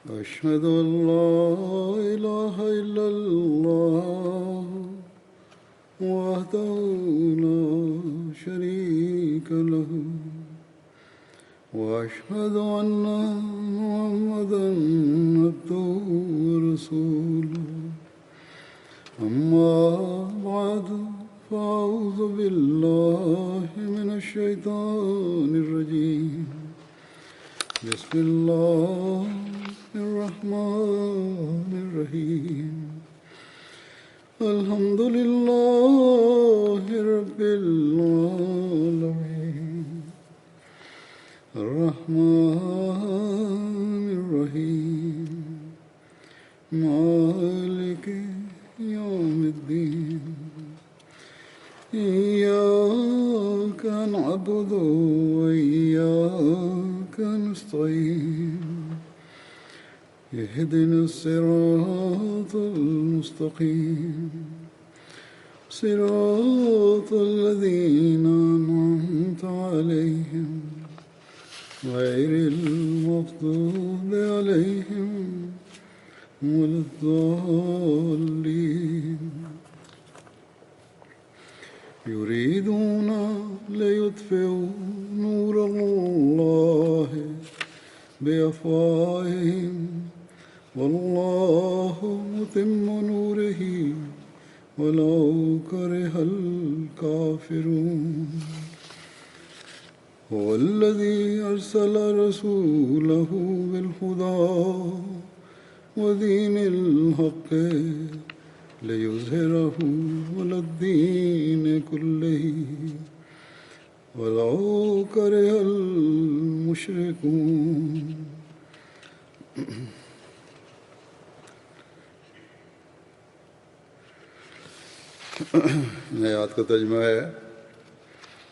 أشهد أن لا إله إلا الله وحده لا شريك له وأشهد أن محمدا عبده ورسوله أما بعد فأعوذ بالله من الشيطان الرجيم بسم الله الرحمن الرحيم الحمد لله رب العالمين الرحمن الرحيم مالك يوم الدين إياك نعبد وإياك نستعين اهدنا الصراط المستقيم صراط الذين أنعمت عليهم غير المغضوب عليهم ولا الضالين يريدون ليطفئوا نور الله بأفواههم والله متم نوره ولو كره الكافرون هو الذي أرسل رسوله بالهدى ودين الحق ليظهره على الدين كله ولو كره المشركون آیات کا ترجمہ ہے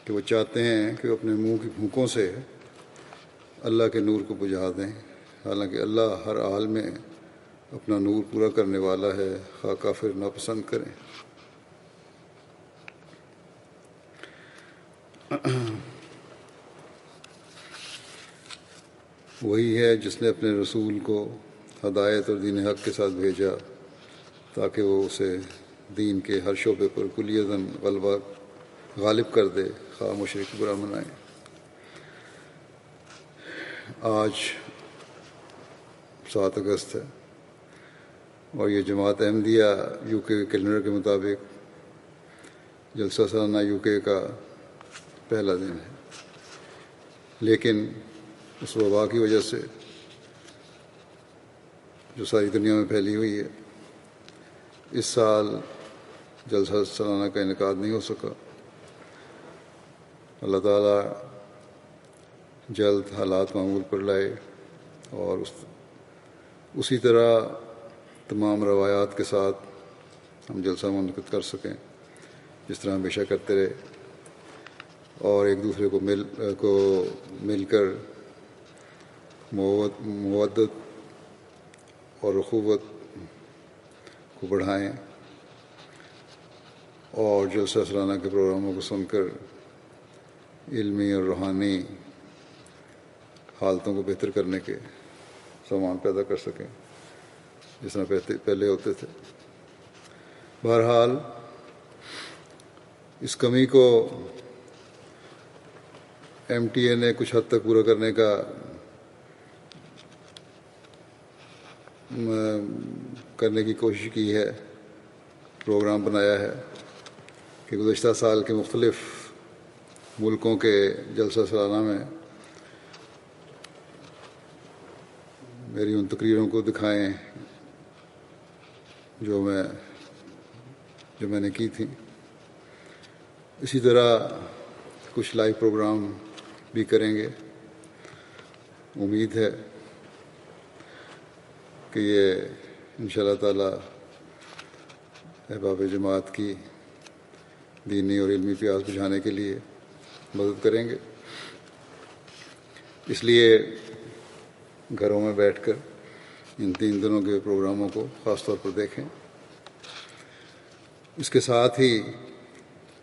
کہ وہ چاہتے ہیں کہ وہ اپنے منہ کی پھونکوں سے اللہ کے نور کو بجھا دیں، حالانکہ اللہ ہر حال میں اپنا نور پورا کرنے والا ہے، خواہ کافر ناپسند کریں۔ وہی ہے جس نے اپنے رسول کو ہدایت اور دین حق کے ساتھ بھیجا تاکہ وہ اسے دین کے ہر شعبے پر کلیتاً غالب کر دے، خواہ مشرک برا منائیں۔ آج 7 اگست ہے اور یہ جماعت احمدیہ یو کے کیلنڈر کے مطابق جلسہ سالانہ یو کے کا پہلا دن ہے، لیکن اس وبا کی وجہ سے جو ساری دنیا میں پھیلی ہوئی ہے، اس سال جلسہ سالانہ کا انعقاد نہیں ہو سکا۔ اللہ تعالیٰ جلد حالات معمول پر لائے اور اسی طرح تمام روایات کے ساتھ ہم جلسہ منعقد کر سکیں جس طرح ہمیشہ کرتے رہے، اور ایک دوسرے کو مل کر مودت اور اخوت کو بڑھائیں، اور جلسہ سالانہ کے پروگراموں کو سن کر علمی اور روحانی حالتوں کو بہتر کرنے کے سامان پیدا کر سکیں جس طرح پہلے ہوتے تھے۔ بہرحال اس کمی کو ایم ٹی اے نے کچھ حد تک پورا کرنے کا کی کوشش کی ہے، پروگرام بنایا ہے کہ گزشتہ سال کے مختلف ملکوں کے جلسہ سالانہ میں میری ان تقریروں کو دکھائیں جو میں نے کی تھی۔ اسی طرح کچھ لائیو پروگرام بھی کریں گے۔ امید ہے کہ یہ انشاءاللہ تعالی احباب جماعت کی دینی اور علمی پیاس بجھانے کے لیے مدد کریں گے۔ اس لیے گھروں میں بیٹھ کر ان 3 دنوں کے پروگراموں کو خاص طور پر دیکھیں۔ اس کے ساتھ ہی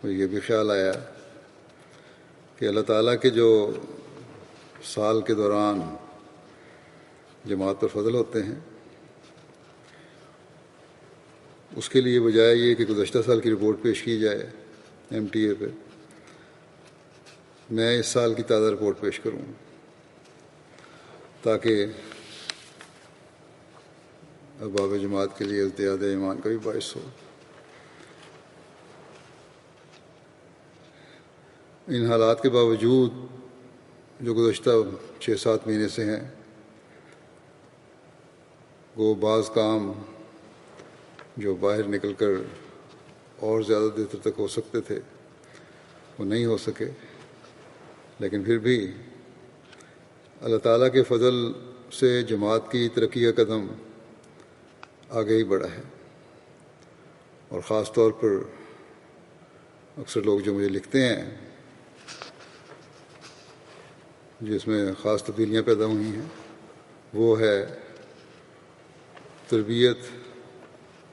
مجھے یہ بھی خیال آیا کہ اللہ تعالیٰ کے جو سال کے دوران جماعت پر فضل ہوتے ہیں، اس کے لیے بجائے یہ کہ گزشتہ سال کی رپورٹ پیش کی جائے MTA پہ، میں اس سال کی تازہ رپورٹ پیش کروں تاکہ ابواب جماعت کے لیے ازدیاد ایمان کا بھی باعث ہو۔ ان حالات کے باوجود جو گزشتہ 6-7 مہینے سے ہیں، وہ بعض کام جو باہر نکل کر اور زیادہ دیر تک ہو سکتے تھے وہ نہیں ہو سکے، لیکن پھر بھی اللہ تعالیٰ کے فضل سے جماعت کی ترقی کا قدم آگے ہی بڑھا ہے۔ اور خاص طور پر اکثر لوگ جو مجھے لکھتے ہیں جس میں خاص تبدیلیاں پیدا ہوئی ہیں، وہ ہے تربیت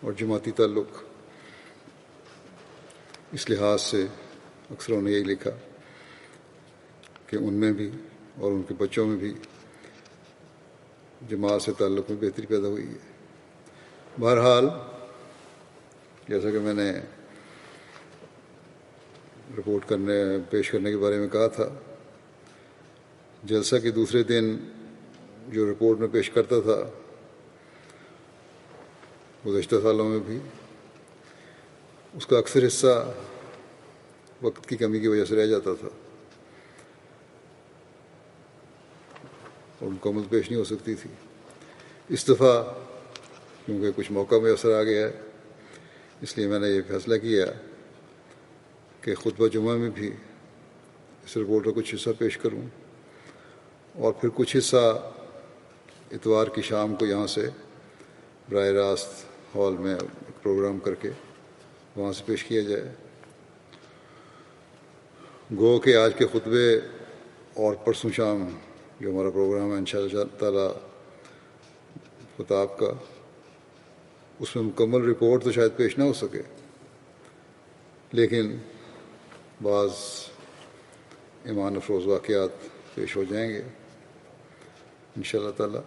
اور جماعتی تعلق۔ اس لحاظ سے اکثروں نے یہی لکھا کہ ان میں بھی اور ان کے بچوں میں بھی جماعت سے تعلق میں بہتری پیدا ہوئی ہے۔ بہرحال جیسا کہ میں نے رپورٹ پیش کرنے کے بارے میں کہا تھا، جلسہ کے دوسرے دن جو رپورٹ میں پیش کرتا تھا گزشتہ سالوں میں بھی، اس کا اکثر حصہ وقت کی کمی کی وجہ سے رہ جاتا تھا اور مکمل پیش نہیں ہو سکتی تھی۔ اس دفعہ کیونکہ کچھ موقع میسر آ گیا ہے، اس لیے میں نے یہ فیصلہ کیا کہ خطبہ جمعہ میں بھی اس رپورٹ کا کچھ حصہ پیش کروں اور پھر کچھ حصہ اتوار کی شام کو یہاں سے براہ راست ہال میں پروگرام کر کے وہاں سے پیش کیا جائے۔ گو کہ آج کے خطبے اور پرسوں شام جو ہمارا پروگرام ہے انشاءاللہ تعالیٰ خطاب کا، اس میں مکمل رپورٹ تو شاید پیش نہ ہو سکے، لیکن بعض ایمان افروز واقعات پیش ہو جائیں گے انشاءاللہ تعالیٰ۔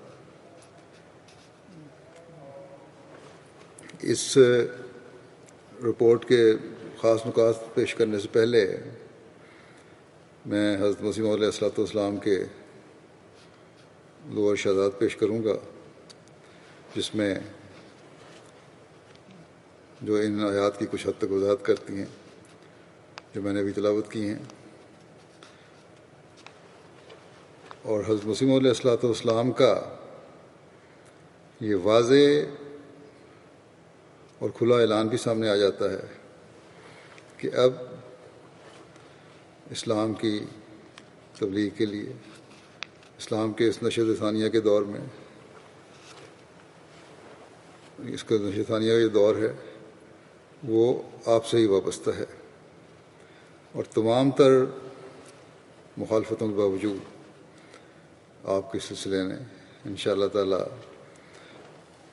اس رپورٹ کے خاص نکات پیش کرنے سے پہلے میں حضرت مسیح موعود علیہ السلام کے دو ارشادات پیش کروں گا، جس میں جو ان آیات کی کچھ حد تک وضاحت کرتی ہیں جو میں نے ابھی تلاوت کی ہیں، اور حضرت مسیح موعود علیہ السلام کا یہ واضح اور کھلا اعلان بھی سامنے آ جاتا ہے کہ اب اسلام کی تبلیغ کے لیے، اسلام کے اس نشر ثانیہ کے دور میں، اس کا نشر ثانیہ کا جو دور ہے وہ آپ سے ہی وابستہ ہے، اور تمام تر مخالفتوں کے باوجود آپ کے سلسلے نے انشاءاللہ تعالیٰ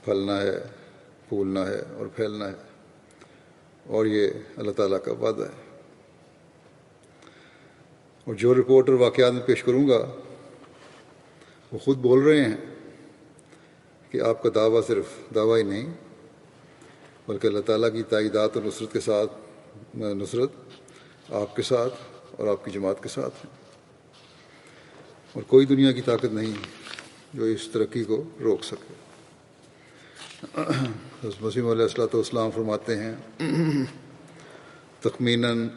پھلنا ہے، پھولنا ہے اور پھیلنا ہے، اور یہ اللہ تعالیٰ کا وعدہ ہے۔ اور جو رپورٹ اور واقعات میں پیش کروں گا وہ خود بول رہے ہیں کہ آپ کا دعویٰ صرف دعویٰ ہی نہیں بلکہ اللہ تعالیٰ کی تائیدات اور نصرت کے ساتھ نصرت آپ کے ساتھ اور آپ کی جماعت کے ساتھ ہے، اور کوئی دنیا کی طاقت نہیں جو اس ترقی کو روک سکے۔ حضرت مسیح علیہ السلام فرماتے ہیں تخمیناً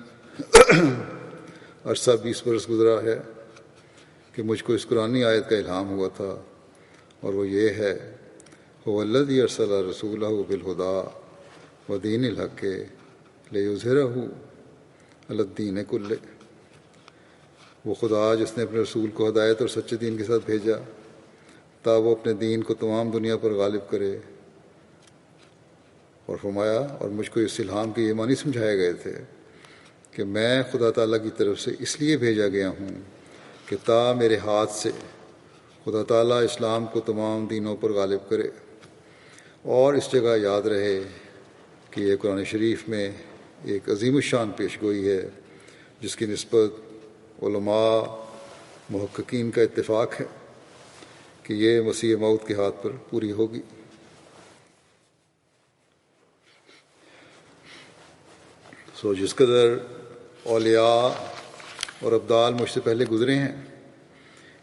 عرصہ 20 برس گزرا ہے کہ مجھ کو اس قرآنی آیت کا الہام ہوا تھا، اور وہ یہ ہے هو الذی ارسل رسولہ بالہدی ودین الحق لیظہرہ علی الدین کلہ، وہ خدا جس نے اپنے رسول کو ہدایت اور سچے دین کے ساتھ بھیجا تا وہ اپنے دین کو تمام دنیا پر غالب کرے۔ اور فرمایا، اور مجھ کو اس الہام کے یہ معنی سمجھائے گئے تھے کہ میں خدا تعالیٰ کی طرف سے اس لیے بھیجا گیا ہوں کہ تا میرے ہاتھ سے خدا تعالیٰ اسلام کو تمام دینوں پر غالب کرے۔ اور اس جگہ یاد رہے کہ یہ قرآن شریف میں ایک عظیم الشان پیش گوئی ہے جس کی نسبت علماء محققین کا اتفاق ہے کہ کہ یہ مسیح موت کے ہاتھ پر پوری ہوگی۔ جس قدر اولیاء اور ابدال مجھ سے پہلے گزرے ہیں،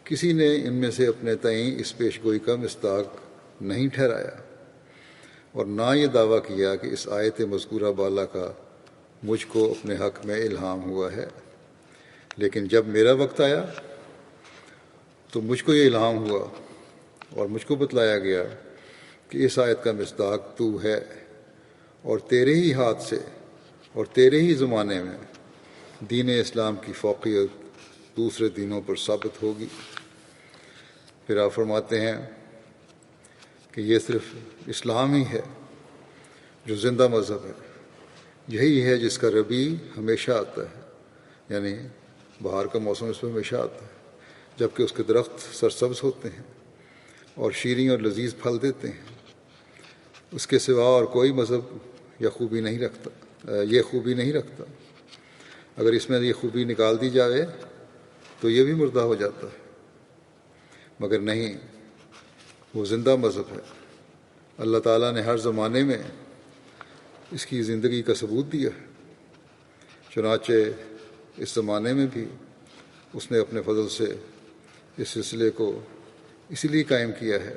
کسی نے ان میں سے اپنے تئیں اس پیش گوئی کا مصداق نہیں ٹھہرایا اور نہ یہ دعویٰ کیا کہ اس آیت مذکورہ بالا کا مجھ کو اپنے حق میں الہام ہوا ہے، لیکن جب میرا وقت آیا تو مجھ کو یہ الہام ہوا اور مجھ کو بتلایا گیا کہ اس آیت کا مصداق تو ہے، اور تیرے ہی ہاتھ سے اور تیرے ہی زمانے میں دین اسلام کی فوقیت دوسرے دینوں پر ثابت ہوگی۔ پھر آپ فرماتے ہیں کہ یہ صرف اسلام ہی ہے جو زندہ مذہب ہے، یہی ہے جس کا ربیع ہمیشہ آتا ہے، یعنی بہار کا موسم اس میں ہمیشہ آتا ہے، جبکہ اس کے درخت سرسبز ہوتے ہیں اور شیریں اور لذیذ پھل دیتے ہیں۔ اس کے سوا اور کوئی مذہب یہ خوبی نہیں رکھتا۔ اگر اس میں یہ خوبی نکال دی جائے تو یہ بھی مردہ ہو جاتا ہے، مگر نہیں، وہ زندہ مذہب ہے۔ اللہ تعالیٰ نے ہر زمانے میں اس کی زندگی کا ثبوت دیا ہے، چنانچہ اس زمانے میں بھی اس نے اپنے فضل سے اس سلسلے کو اسی لیے قائم کیا ہے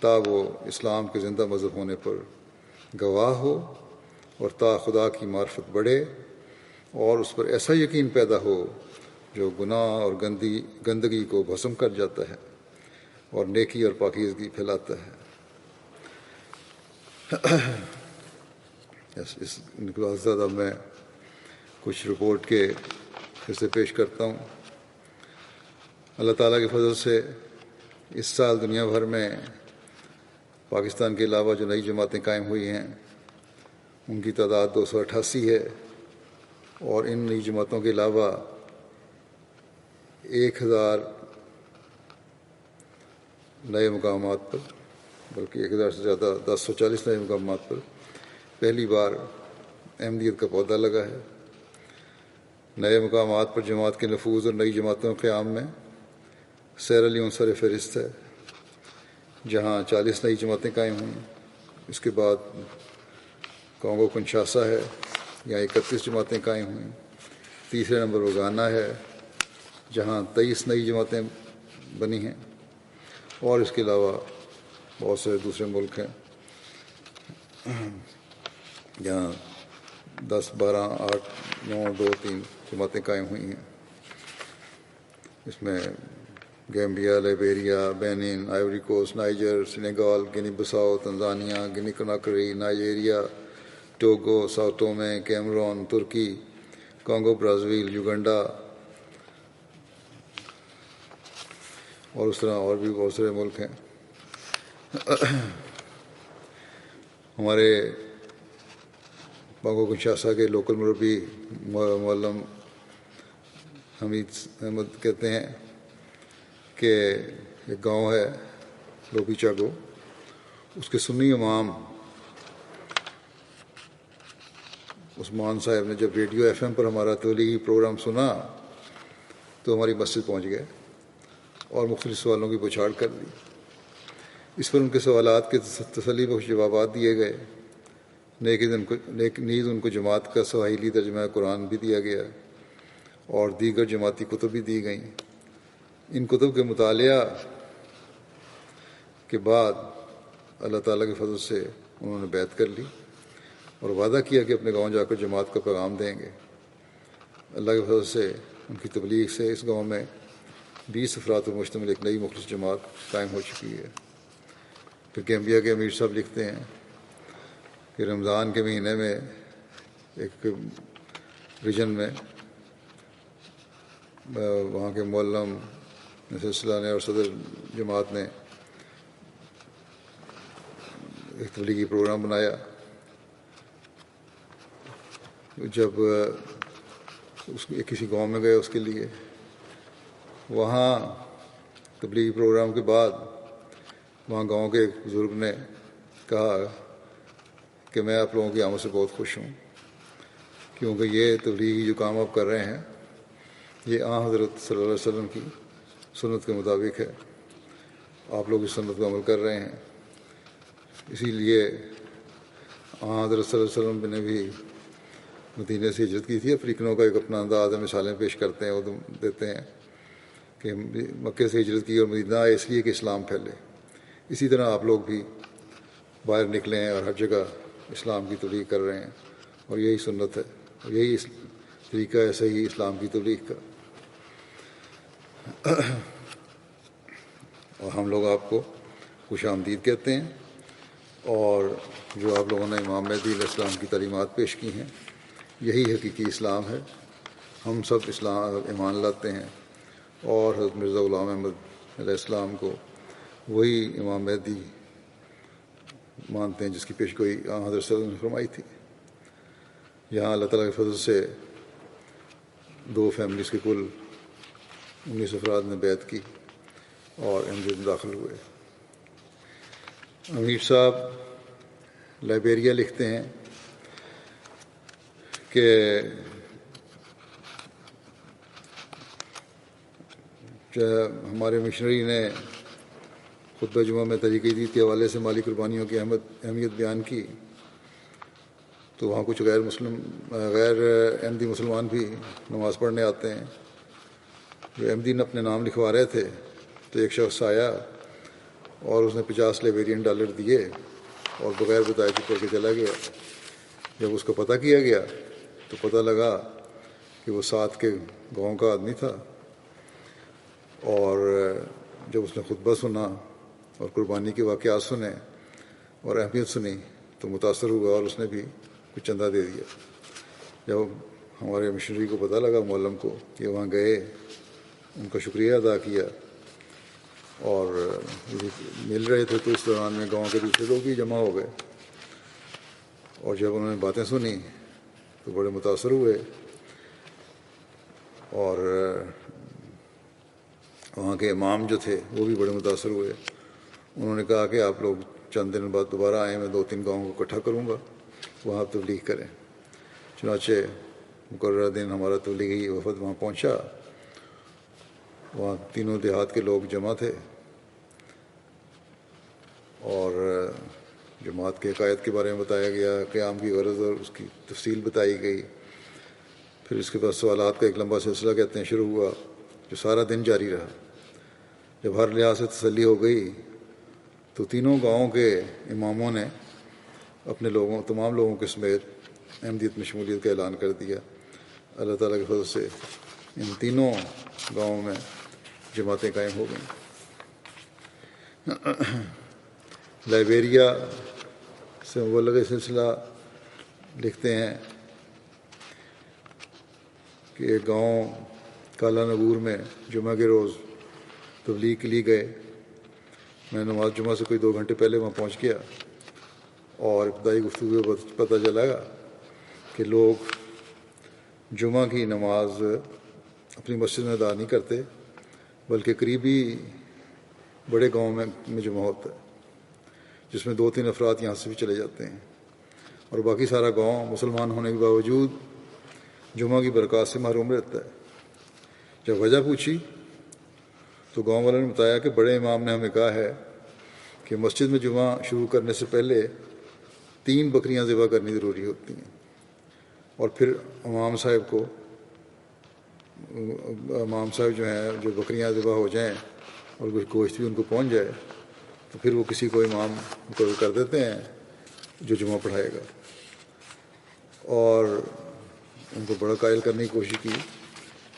تا وہ اسلام کے زندہ مذہب ہونے پر گواہ ہو اور تا خدا کی معرفت بڑھے اور اس پر ایسا یقین پیدا ہو جو گناہ اور گندگی کو بھسم کر جاتا ہے اور نیکی اور پاکیزگی پھیلاتا ہے۔ اس اب میں کچھ رپورٹ کے حصے پیش کرتا ہوں۔ اللہ تعالیٰ کے فضل سے اس سال دنیا بھر میں پاکستان کے علاوہ جو نئی جماعتیں قائم ہوئی ہیں ان کی تعداد 288 ہے، اور ان نئی جماعتوں کے علاوہ 1000 نئے مقامات پر، بلکہ 1000 سے زیادہ 1040 نئے مقامات پر پہلی بار احمدیت کا پودا لگا ہے۔ نئے مقامات پر جماعت کے نفوذ اور نئی جماعتوں کے قیام میں سیرا لیون سر فہرست ہے، جہاں 40 نئی جماعتیں قائم ہوئیں۔ اس کے بعد کانگو کنشاسا ہے، یہاں 31 جماعتیں قائم ہوئیں۔ تیسرے نمبر پر گانا ہے، جہاں 23 نئی جماعتیں بنی ہیں، اور اس کے علاوہ بہت سے دوسرے ملک ہیں جہاں 10، 12، 8، 9، 2، 3 جماعتیں قائم ہوئی ہیں۔ اس میں Gambia, Liberia, Benin, Ivory Coast, Niger, Senegal, Guinea Bissau, Tanzania, Guinea Conakry, Nigeria, Togo, Sao Tome, Cameroon, ترکی، کانگو برازیل، یوگنڈا اور اس طرح اور بھی بہت سارے ملک ہیں۔ ہمارے کانگو کنشاسا کے لوکل مربی معلم حمید احمد کہتے ہیں کہ ایک گاؤں ہے لوپی چاگو، اس کے سنی امام عثمان صاحب نے جب ریڈیو FM پر ہمارا تبلیغی پروگرام سنا تو ہماری مسجد پہنچ گئے اور مختلف سوالوں کی پچھاڑ کر دی۔ اس پر ان کے سوالات کے تسلی بخش جوابات دیے گئے۔ نیز ان کو جماعت کا سواحیلی ترجمہ قرآن بھی دیا گیا اور دیگر جماعتی کتب بھی دی گئیں۔ ان کتب کے مطالعہ کے بعد اللہ تعالیٰ کے فضل سے انہوں نے بیعت کر لی اور وعدہ کیا کہ اپنے گاؤں جا کر جماعت کا پیغام دیں گے۔ اللہ کے فضل سے ان کی تبلیغ سے اس گاؤں میں 20 افراد پر مشتمل ایک نئی مخلص جماعت قائم ہو چکی ہے۔ پھر گیمبیا کے امیر صاحب لکھتے ہیں کہ رمضان کے مہینے میں ایک ریجن میں وہاں کے معلم سلسلہ نے اور صدر جماعت نے ایک تبلیغی پروگرام بنایا۔ جب کسی گاؤں میں گئے اس کے لیے، وہاں تبلیغی پروگرام کے بعد وہاں گاؤں کے ایک بزرگ نے کہا کہ میں آپ لوگوں کی آمد سے بہت خوش ہوں، کیونکہ یہ تبلیغی جو کام آپ کر رہے ہیں یہ حضرت صلی اللہ علیہ وسلم کی سنت کے مطابق ہے، آپ لوگ اس سنت پر عمل کر رہے ہیں. اسی لیے حضرت صلی اللہ علیہ وسلم نے بھی مدینہ سے ہجرت کی تھی. افریقنوں کا ایک اپنا انداز ہے، مثالیں پیش کرتے ہیں، وہ دیتے ہیں کہ مکے سے ہجرت کی اور مدینہ آئے اس لیے کہ اسلام پھیلے. اسی طرح آپ لوگ بھی باہر نکلے ہیں اور ہر جگہ اسلام کی تبلیغ کر رہے ہیں، اور یہی سنت ہے اور یہی طریقہ ہے صحیح اسلام کی تبلیغ کا. اور ہم لوگ آپ کو خوش آمدید کہتے ہیں، اور جو آپ لوگوں نے امام مہدی علیہ السلام کی تعلیمات پیش کی ہیں یہی حقیقی اسلام ہے. ہم سب اسلام ایمان لاتے ہیں اور حضرت مرزا غلام احمد علیہ السلام کو وہی امام مہدی مانتے ہیں جس کی پیشگوئی حضرت صلی اللہ علیہ وسلم نے فرمائی تھی. یہاں اللہ تعالیٰ کے فضل سے 2 فیملیز کے کل 19 افراد نے بیعت کی اور احمدیت میں داخل ہوئے. امیر صاحب لائبیریا لکھتے ہیں کہ ہمارے مشنری نے خطبہ جمعہ میں طریقہ دید کے حوالے سے مالی قربانیوں کی اہمیت بیان کی، تو وہاں کچھ غیر احمدی مسلمان بھی نماز پڑھنے آتے ہیں. جو احمدی نے اپنے نام لکھوا رہے تھے تو ایک شخص آیا اور اس نے $50 لائبیرین دیے اور بغیر بتائے چپ کر کے چلا گیا. جب اس کا پتہ کیا گیا تو پتہ لگا کہ وہ ساتھ کے گاؤں کا آدمی تھا، اور جب اس نے خطبہ سنا اور قربانی کے واقعات سنے اور اہمیت سنی تو متاثر ہوا اور اس نے بھی کچھ چندہ دے دیا. جب ہمارے مشنری کو پتہ لگا، معلم کو، کہ وہاں گئے، ان کا شکریہ ادا کیا اور مل رہے تھے، تو اس دوران میں گاؤں کے دوسرے لوگ بھی جمع ہو گئے، اور جب انہوں نے باتیں سنی تو بڑے متاثر ہوئے، اور وہاں کے امام جو تھے وہ بھی بڑے متاثر ہوئے. انہوں نے کہا کہ آپ لوگ چند دن بعد دوبارہ آئیں، میں 2-3 گاؤں کو اکٹھا کروں گا، وہاں آپ تبلیغ کریں. چنانچہ مقررہ دن ہمارا تبلیغی وفد وہاں پہنچا. وہاں تینوں دیہات کے لوگ جمع تھے اور جماعت کے عقائد کے بارے میں بتایا گیا، قیام کی غرض اور اس کی تفصیل بتائی گئی. پھر اس کے بعد سوالات کا ایک لمبا سلسلہ کہتے ہیں شروع ہوا جو سارا دن جاری رہا. جب ہر لحاظ سے تسلی ہو گئی تو تینوں گاؤں کے اماموں نے اپنے تمام لوگوں کے سمیت احمدیت میں شمولیت کا اعلان کر دیا. اللہ تعالیٰ کے فضل سے ان تینوں گاؤں میں جماعتیں قائم ہو گئیں. لائبیریا سے مبلغ سلسلہ لکھتے ہیں کہ ایک گاؤں کالا نگور میں جمعہ کے روز تبلیغ کے لیے گئے. میں نماز جمعہ سے کوئی 2 گھنٹے پہلے وہاں پہنچ گیا اور ابتدائی گفتگو میں پتہ چلا کہ لوگ جمعہ کی نماز اپنی مسجد میں ادا نہیں کرتے بلکہ قریبی بڑے گاؤں میں جمع ہوتا ہے، جس میں 2-3 افراد یہاں سے بھی چلے جاتے ہیں، اور باقی سارا گاؤں مسلمان ہونے کے باوجود جمعہ کی برکات سے محروم رہتا ہے. جب وجہ پوچھی تو گاؤں والوں نے بتایا کہ بڑے امام نے ہمیں کہا ہے کہ مسجد میں جمعہ شروع کرنے سے پہلے 3 بکریاں ذبح کرنی ضروری ہوتی ہیں، اور پھر امام صاحب جو ہیں جو بکریاں ذبح ہو جائیں اور کچھ گوشت بھی ان کو پہنچ جائے تو پھر وہ کسی کو امام مقرر کر دیتے ہیں جو جمعہ پڑھائے گا. اور ان کو بڑا قائل کرنے کی کوشش کی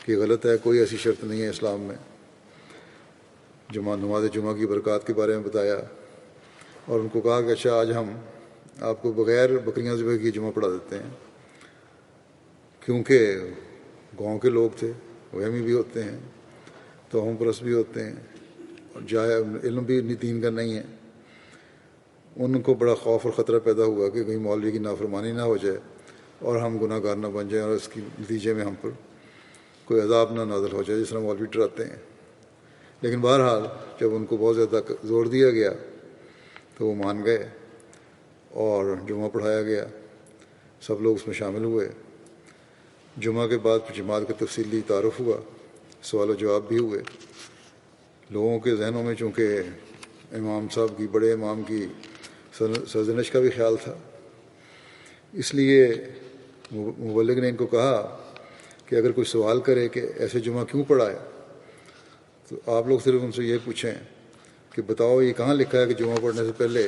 کہ غلط ہے، کوئی ایسی شرط نہیں ہے اسلام میں. نماز جمعہ کی برکات کے بارے میں بتایا اور ان کو کہا کہ اچھا آج ہم آپ کو بغیر بکریاں ذبح کی جمعہ پڑھا دیتے ہیں، کیونکہ گاؤں کے لوگ تھے، وہمی بھی ہوتے ہیں، توہم پرست بھی ہوتے ہیں، اور علم بھی دین کا نہیں ہے. ان کو بڑا خوف اور خطرہ پیدا ہوا کہ کہیں مولوی کی نافرمانی نہ ہو جائے اور ہم گناہ گار نہ بن جائیں اور اس کے نتیجے میں ہم پر کوئی عذاب نہ نازل ہو جائے، جس طرح مولوی ڈراتے ہیں. لیکن بہرحال جب ان کو بہت زیادہ زور دیا گیا تو وہ مان گئے اور جمعہ پڑھایا گیا. سب لوگ اس میں شامل ہوئے. جمعہ کے بعد جماعت کا تفصیلی تعارف ہوا، سوال و جواب بھی ہوئے. لوگوں کے ذہنوں میں چونکہ امام صاحب کی، بڑے امام کی سرزنش کا بھی خیال تھا. اس لیے مبلغ نے ان کو کہا کہ اگر کوئی سوال کرے کہ ایسے جمعہ کیوں پڑھایا، تو آپ لوگ صرف ان سے یہ پوچھیں کہ بتاؤ یہ کہاں لکھا ہے کہ جمعہ پڑھنے سے پہلے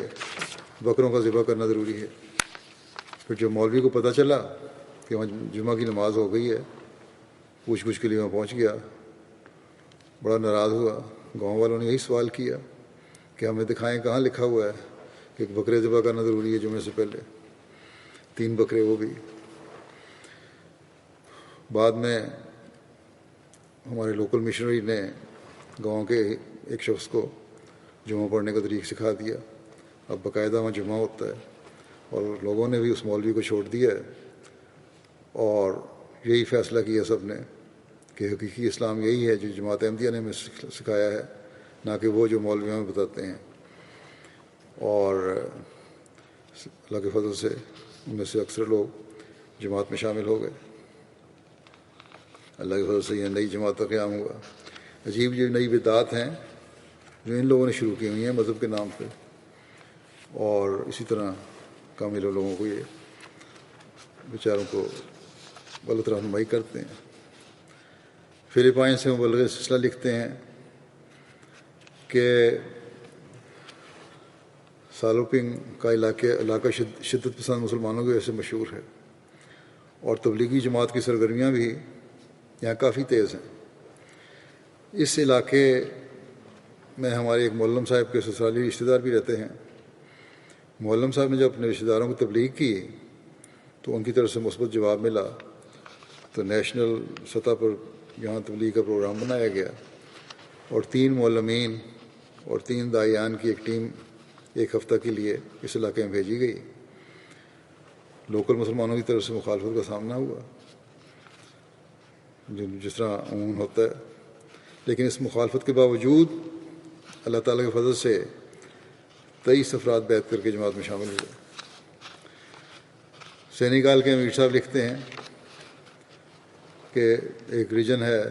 بکروں کا ذبح کرنا ضروری ہے. پھر جب مولوی کو پتہ چلا کہ وہاں جمعہ کی نماز ہو گئی ہے، پوچھ گچھ کے لیے وہاں پہنچ گیا، بڑا ناراض ہوا. گاؤں والوں نے یہی سوال کیا کہ ہمیں دکھائیں کہاں لکھا ہوا ہے کہ بکرے ذبح کرنا ضروری ہے جمعے سے پہلے، 3 بکرے وہ بھی. بعد میں ہمارے لوکل مشنری نے گاؤں کے ایک شخص کو جمعہ پڑھنے کا طریق سکھا دیا. اب باقاعدہ وہاں جمعہ ہوتا ہے، اور لوگوں نے بھی اس مولوی کو چھوڑ دیا ہے، اور یہی فیصلہ کیا سب نے کہ حقیقی اسلام یہی ہے جو جماعت احمدیہ نے ہمیں سکھایا ہے، نہ کہ وہ جو مولوی ہمیں بتاتے ہیں. اور اللہ کے فضل سے ان میں سے اکثر لوگ جماعت میں شامل ہو گئے. اللہ کے فضل سے یہ نئی جماعت کا قیام ہوا. عجیب یہ نئی بدعات ہیں جو ان لوگوں نے شروع کی ہوئی ہیں مذہب کے نام پہ، اور اسی طرح کامل لوگوں کو یہ بیچاروں کو غلط رہنمائی کرتے ہیں. فلپائن سے مبلغ سلسلہ لکھتے ہیں کہ سالوپنگ کا علاقہ شدت پسند مسلمانوں کی وجہ سے مشہور ہے، اور تبلیغی جماعت کی سرگرمیاں بھی یہاں کافی تیز ہیں. اس علاقے میں ہمارے ایک مولم صاحب کے سسرالی رشتہ دار بھی رہتے ہیں. مولم صاحب نے جب اپنے رشتہ داروں کو تبلیغ کی تو ان کی طرف سے مثبت جواب ملا، تو نیشنل سطح پر یہاں تبلیغ کا پروگرام بنایا گیا، اور 3 معلمین اور 3 داعیان کی ایک ٹیم ایک ہفتہ کے لیے اس علاقے میں بھیجی گئی. لوکل مسلمانوں کی طرف سے مخالفت کا سامنا ہوا، جس طرح عموماً ہوتا ہے، لیکن اس مخالفت کے باوجود اللہ تعالیٰ کے فضل سے 23 افراد بیعت کر کے جماعت میں شامل ہوئے. سینیگال کے امیر صاحب لکھتے ہیں کہ ایک ریجن ہے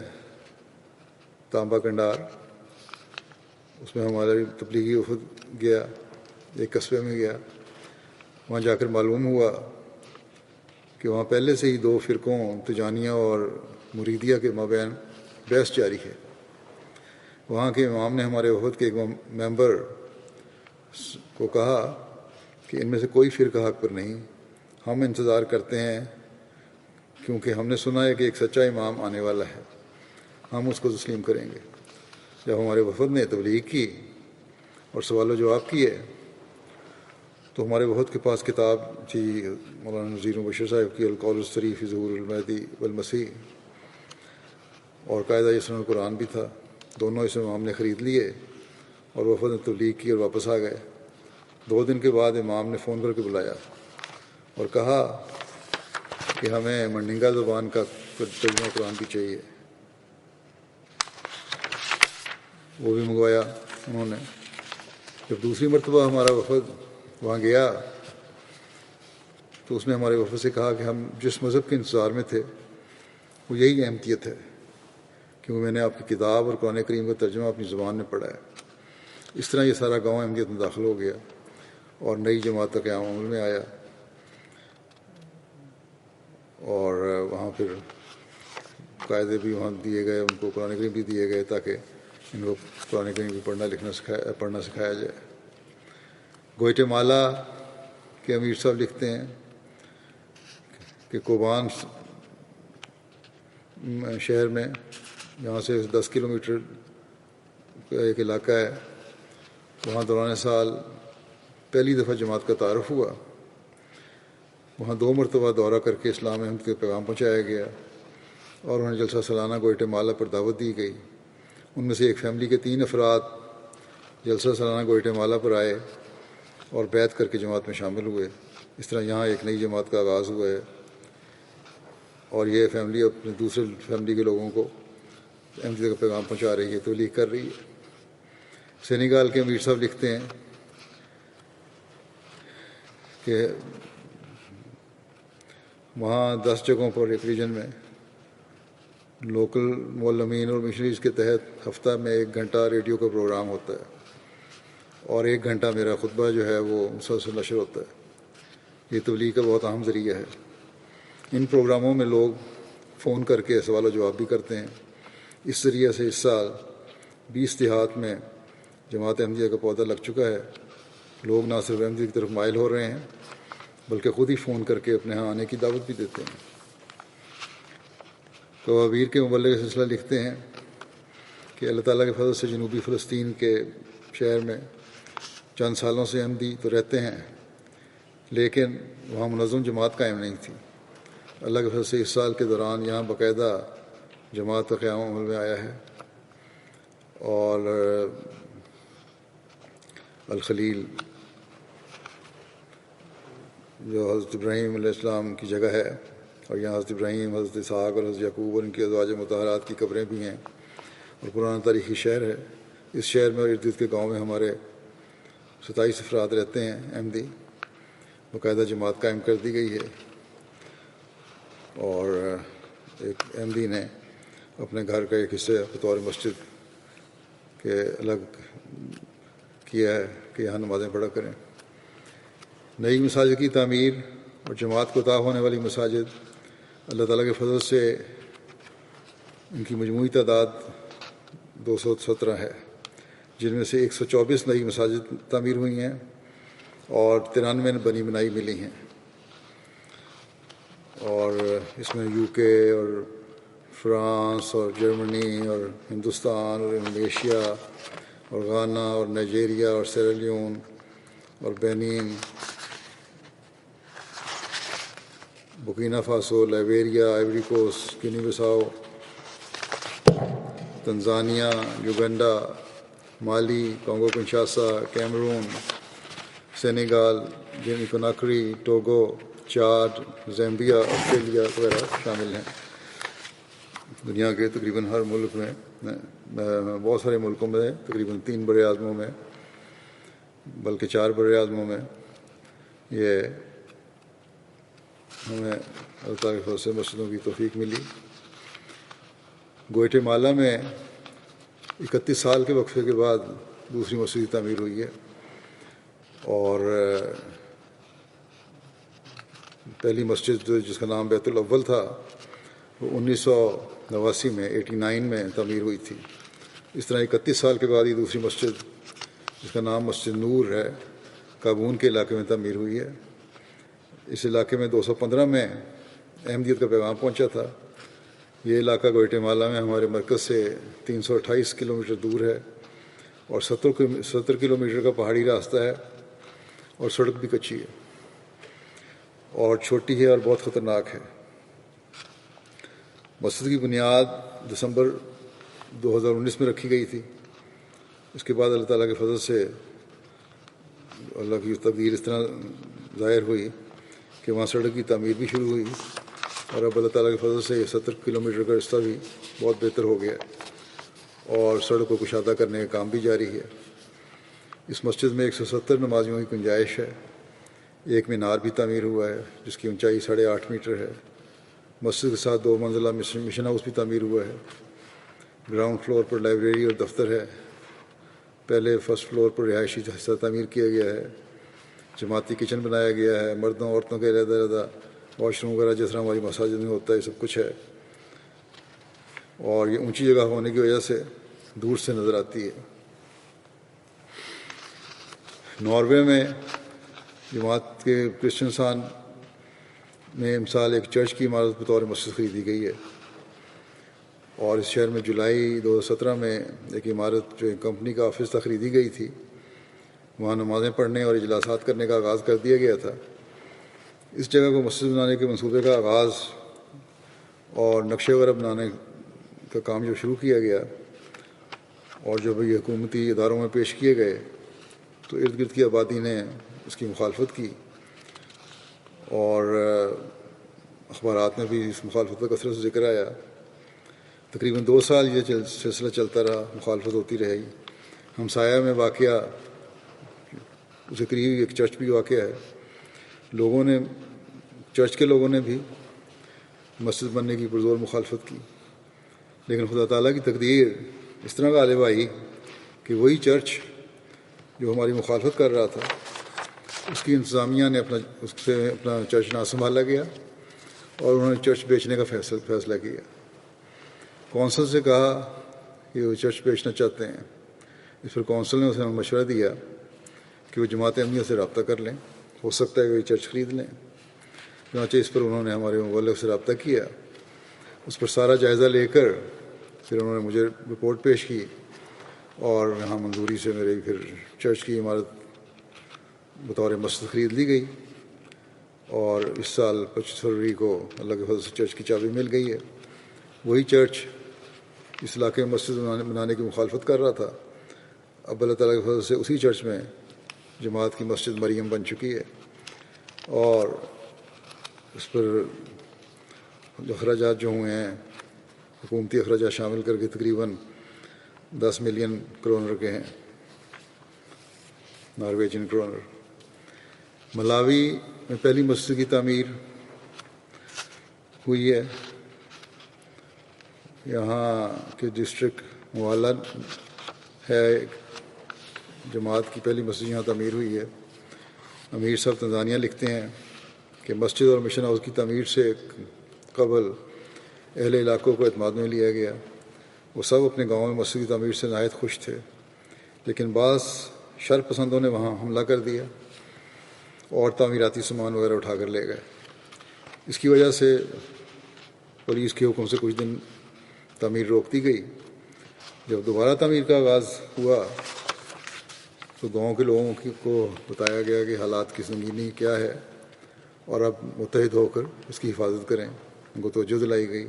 تانبا کنڈار، اس میں ہمارا تبلیغی وفد گیا، ایک قصبے میں گیا. وہاں جا کر معلوم ہوا کہ وہاں پہلے سے ہی 2 فرقوں تجانیہ اور مریدیہ کے مابین بحث جاری ہے. وہاں کے امام نے ہمارے وفد کے ایک ممبر کو کہا کہ ان میں سے کوئی فرقہ حق پر نہیں، ہم انتظار کرتے ہیں کیونکہ ہم نے سنا ہے کہ ایک سچا امام آنے والا ہے، ہم اس کو تسلیم کریں گے. جب ہمارے وفد نے تبلیغ کی اور سوال و جواب کیے تو ہمارے وفد کے پاس کتاب تھی مولانا نذیر مبشر صاحب کی القول الصریح فی ظہور المہدی والمسیح، اور قاعدہ یسن القرآن بھی تھا. دونوں اس امام نے خرید لیے اور وفد نے تبلیغ کی اور واپس آ گئے. 2 دن کے بعد امام نے فون کر کے بلایا اور کہا کہ ہمیں منڈنگا زبان کا ترجمہ قرآن بھی چاہیے. وہ بھی منگوایا انہوں نے. جب دوسری مرتبہ ہمارا وفد وہاں گیا تو اس نے ہمارے وفد سے کہا کہ ہم جس مذہب کے انتظار میں تھے وہ یہی احمدیت ہے، کیونکہ میں نے آپ کی کتاب اور قرآن کریم کا ترجمہ اپنی زبان میں پڑھا ہے. اس طرح یہ سارا گاؤں احمدیت میں داخل ہو گیا اور نئی جماعت کا قیام عمل میں آیا. اور وہاں پھر قاعدے بھی وہاں دیے گئے، ان کو قرآن کریم بھی دیے گئے تاکہ ان کو قرآن کریم بھی پڑھنا سکھایا جائے. گوئٹے مالا کے امیر صاحب لکھتے ہیں کہ کوبان شہر میں، یہاں سے 10 کلومیٹر کا ایک علاقہ ہے، وہاں دوران سال پہلی دفعہ جماعت کا تعارف ہوا. وہاں 2 مرتبہ دورہ کر کے اسلام احمد کے پیغام پہنچایا گیا اور انہیں جلسہ سالانہ گوئٹے مالا پر دعوت دی گئی. ان میں سے ایک فیملی کے 3 افراد جلسہ سالانہ گوئٹے مالا پر آئے اور بیعت کر کے جماعت میں شامل ہوئے. اس طرح یہاں ایک نئی جماعت کا آغاز ہوا ہے، اور یہ فیملی اپنے دوسرے فیملی کے لوگوں کو احمدیت کا پیغام پہنچا رہی ہے، تبلیغ کر رہی ہے. سینیگال کے امیر صاحب لکھتے ہیں کہ وہاں 10 جگہوں پر ایک ریجن میں لوکل معلمین اور مشنریز کے تحت ہفتہ میں 1 گھنٹہ ریڈیو کا پروگرام ہوتا ہے، اور 1 گھنٹہ میرا خطبہ جو ہے وہ مسلسل نشر ہوتا ہے۔ یہ تبلیغ کا بہت اہم ذریعہ ہے۔ ان پروگراموں میں لوگ فون کر کے سوال و جواب بھی کرتے ہیں۔ اس ذریعے سے اس سال 20 دیہات میں جماعت احمدیہ کا پودا لگ چکا ہے۔ لوگ نہ صرف احمدیہ کی طرف مائل ہو رہے ہیں بلکہ خود ہی فون کر کے اپنے ہاں آنے کی دعوت بھی دیتے ہیں۔ کوابیر کے مبلغ سلسلہ لکھتے ہیں کہ اللہ تعالیٰ کے فضل سے جنوبی فلسطین کے شہر میں چند سالوں سے احمدی تو رہتے ہیں لیکن وہاں منظم جماعت قائم نہیں تھی۔ اللہ کے فضل سے اس سال کے دوران یہاں باقاعدہ جماعت کا قیام عمل میں آیا ہے، اور الخلیل جو حضرت ابراہیم علیہ السلام کی جگہ ہے، اور یہاں حضرت ابراہیم، حضرت اسحاق اور حضرت یعقوب اور ان کی ازواج مطہرات کی قبریں بھی ہیں، اور پرانا تاریخی شہر ہے۔ اس شہر میں اور ارد گرد کے گاؤں میں ہمارے 27 افراد رہتے ہیں احمدی۔ باقاعدہ جماعت قائم کر دی گئی ہے، اور ایک احمدی نے اپنے گھر کا ایک حصہ بطور مسجد کے الگ کیا ہے کہ یہاں نمازیں پڑھا کریں۔ نئی مساجد کی تعمیر اور جماعت کو عطا ہونے والی مساجد اللہ تعالیٰ کے فضل سے ان کی مجموعی تعداد 217 ہے، جن میں سے 124 نئی مساجد تعمیر ہوئی ہیں اور 93 بنی بنائی ملی ہیں، اور اس میں UK اور فرانس اور جرمنی اور ہندوستان اور انڈونیشیا اور غانا اور نائجیریا اور سیرالیون اور Benin, Burkina Faso, Liberia, Ivory Coast, Guinea Bissau, Tanzania, Uganda, Mali, Congo Kinshasa, Cameroon, Senegal, Guinea Conakry, Togo, Chad, Zambia, Australia وغیرہ شامل ہیں۔ دنیا کے تقریباً ہر ملک میں، بہت سارے ملکوں میں، تقریباً 3 بر اعظموں میں، بلکہ 4 بر اعظموں میں یہ ہمیں اللہ تعالیٰ کے فضل سے مسجدوں کی توفیق ملی۔ گوئٹے مالا میں 31 سال کے وقفے کے بعد دوسری مسجد کی تعمیر ہوئی ہے، اور پہلی مسجد جس کا نام بیت الاول تھا وہ 1989 میں 89 میں تعمیر ہوئی تھی۔ اس طرح 31 سال کے بعد یہ دوسری مسجد جس کا نام مسجد نور ہے کابون کے علاقے میں تعمیر ہوئی ہے۔ اس علاقے میں 215 میں احمدیت کا پیغام پہنچا تھا۔ یہ علاقہ گوئٹے مالا میں ہمارے مرکز سے 328 کلومیٹر دور ہے، اور 70 کلومیٹر کا پہاڑی راستہ ہے، اور سڑک بھی کچی ہے اور چھوٹی ہے اور بہت خطرناک ہے۔ مسجد کی بنیاد دسمبر 2019 میں رکھی گئی تھی۔ اس کے بعد اللہ تعالیٰ کے فضل سے اللہ کی تقدیر اس طرح ظاہر ہوئی کہ وہاں سڑک کی تعمیر بھی شروع ہوئی، اور اب اللہ تعالیٰ کے فضل سے یہ 70 کلومیٹر کا رستہ بھی بہت بہتر ہو گیا، اور سڑک کو کشادہ کرنے کا کام بھی جاری ہے۔ اس مسجد میں 170 نمازیوں کی گنجائش ہے۔ ایک مینار بھی تعمیر ہوا ہے جس کی اونچائی 8.5 میٹر ہے۔ مسجد کے ساتھ 2 منزلہ مشن ہاؤس بھی تعمیر ہوا ہے۔ گراؤنڈ فلور پر لائبریری اور دفتر ہے۔ پہلے فرسٹ فلور پر رہائشی حصہ تعمیر کیا گیا ہے۔ جماعتی کچن بنایا گیا ہے۔ مردوں عورتوں کے علیحدہ علیحدہ واش روم وغیرہ جس طرح ہماری مساجد میں ہوتا ہے سب کچھ ہے، اور یہ اونچی جگہ ہونے کی وجہ سے دور سے نظر آتی ہے۔ ناروے میں جماعت کے کرسچنسان میں مثال ایک چرچ کی عمارت بطور مسجد خریدی گئی ہے، اور اس شہر میں جولائی 2017 میں ایک عمارت جو ایک کمپنی کا آفس تھا خریدی گئی تھی۔ وہاں نمازیں پڑھنے اور اجلاسات کرنے کا آغاز کر دیا گیا تھا۔ اس جگہ کو مسجد بنانے کے منصوبے کا آغاز اور نقشے وغیرہ بنانے کا کام جو شروع کیا گیا، اور جب یہ حکومتی اداروں میں پیش کیے گئے تو ارد گرد کی آبادی نے اس کی مخالفت کی، اور اخبارات میں بھی اس مخالفت کا کثرت سے ذکر آیا۔ تقریباً 2 سال یہ سلسلہ چلتا رہا، مخالفت ہوتی رہی۔ ہمسایہ میں واقعہ اس کے قریب ایک چرچ بھی واقع ہے۔ چرچ کے لوگوں نے بھی مسجد بننے کی پرزور مخالفت کی، لیکن خدا تعالیٰ کی تقدیر اس طرح غالب آئی کہ وہی چرچ جو ہماری مخالفت کر رہا تھا، اس کی انتظامیہ نے اس سے اپنا چرچ نہ سنبھالا گیا اور انہوں نے چرچ بیچنے کا فیصلہ کیا۔ کونسل سے کہا کہ وہ چرچ بیچنا چاہتے ہیں۔ اس پر کونسل نے اسے مشورہ دیا کہ وہ جماعت احمدیہ سے رابطہ کر لیں، ہو سکتا ہے کہ وہ چرچ خرید لیں۔ چنانچہ اس پر انہوں نے ہمارے مبلغ سے رابطہ کیا، اس پر سارا جائزہ لے کر پھر انہوں نے مجھے رپورٹ پیش کی اور یہاں منظوری سے میرے پھر چرچ کی عمارت بطور مسجد خرید لی گئی، اور اس سال 25 فروری کو اللہ کے فضل سے چرچ کی چابی مل گئی ہے۔ وہی چرچ اس علاقے میں مسجد بنانے کی مخالفت کر رہا تھا، اب اللہ تعالیٰ کے فضل سے اسی چرچ میں جماعت کی مسجد مریم بن چکی ہے، اور اس پر جو اخراجات جو ہوئے ہیں حکومتی اخراجات شامل کر کے تقریباً 10 ملین کرونر کے ہیں، نارویجن کرونر۔ ملاوی میں پہلی مسجد کی تعمیر ہوئی ہے۔ یہاں کے ڈسٹرکٹ موالہ ہے، جماعت کی پہلی مسجد یہاں تعمیر ہوئی ہے۔ امیر صاحب تنزانیہ لکھتے ہیں کہ مسجد اور مشن ہاؤس کی تعمیر سے قبل اہل علاقوں کو اعتماد میں لیا گیا۔ وہ سب اپنے گاؤں میں مسجد کی تعمیر سے نہایت خوش تھے، لیکن بعض شر پسندوں نے وہاں حملہ کر دیا اور تعمیراتی سامان وغیرہ اٹھا کر لے گئے۔ اس کی وجہ سے پولیس کے حکم سے کچھ دن تعمیر روک دی گئی۔ جب دوبارہ تعمیر کا آغاز ہوا تو گاؤں کے لوگوں کو بتایا گیا کہ حالات کی سنگینی کیا ہے اور اب متحد ہو کر اس کی حفاظت کریں۔ ان کو توجہ دلائی گئی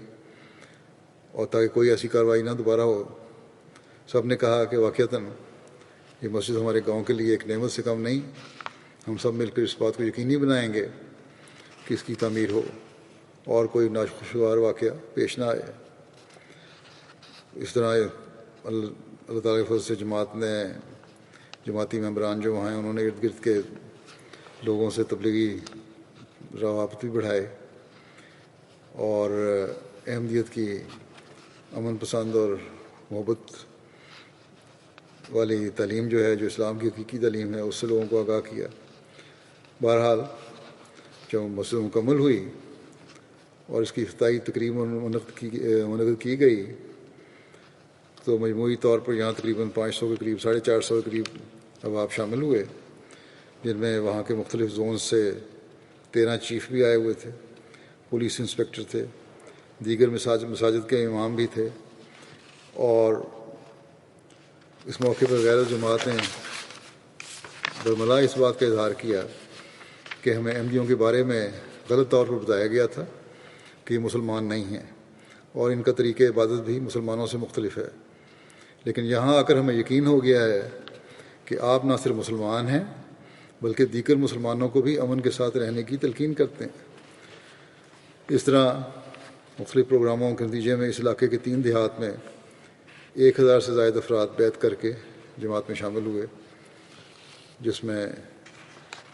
اور تاکہ کوئی ایسی کارروائی نہ دوبارہ ہو۔ سب نے کہا کہ واقعتاً یہ مسجد ہمارے گاؤں کے لیے ایک نعمت سے کم نہیں، ہم سب مل کر اس بات کو یقینی بنائیں گے کہ اس کی تعمیر ہو اور کوئی ناخوشگوار واقعہ پیش نہ آئے۔ اس طرح اللہ تعالیٰ کے فضل سے جماعتی ممبران جو وہاں ہیں، انہوں نے ارد گرد کے لوگوں سے تبلیغی روابط بھی بڑھائے اور احمدیت کی امن پسند اور محبت والی تعلیم جو ہے، جو اسلام کی حقیقی تعلیم ہے، اس سے لوگوں کو آگاہ کیا۔ بہرحال جب مسجد مکمل ہوئی اور اس کی افتتاحی تقریب منعقد کی گئی تو مجموعی طور پر یہاں تقریباً 500 کے قریب 450 کے قریب احباب شامل ہوئے، جن میں وہاں کے مختلف زونز سے 13 چیف بھی آئے ہوئے تھے، پولیس انسپکٹر تھے، دیگر مساجد کے امام بھی تھے، اور اس موقع پر غیر جماعت نے برملا اس بات کا اظہار کیا کہ ہمیں احمدیوں کے بارے میں غلط طور پر بتایا گیا تھا کہ یہ مسلمان نہیں ہیں اور ان کا طریقہ عبادت بھی مسلمانوں سے مختلف ہے، لیکن یہاں آ کر ہمیں یقین ہو گیا ہے کہ آپ نہ صرف مسلمان ہیں بلکہ دیگر مسلمانوں کو بھی امن کے ساتھ رہنے کی تلقین کرتے ہیں۔ اس طرح مختلف پروگراموں کے نتیجے میں اس علاقے کے 3 دیہات میں 1000 سے زائد افراد بیعت کر کے جماعت میں شامل ہوئے، جس میں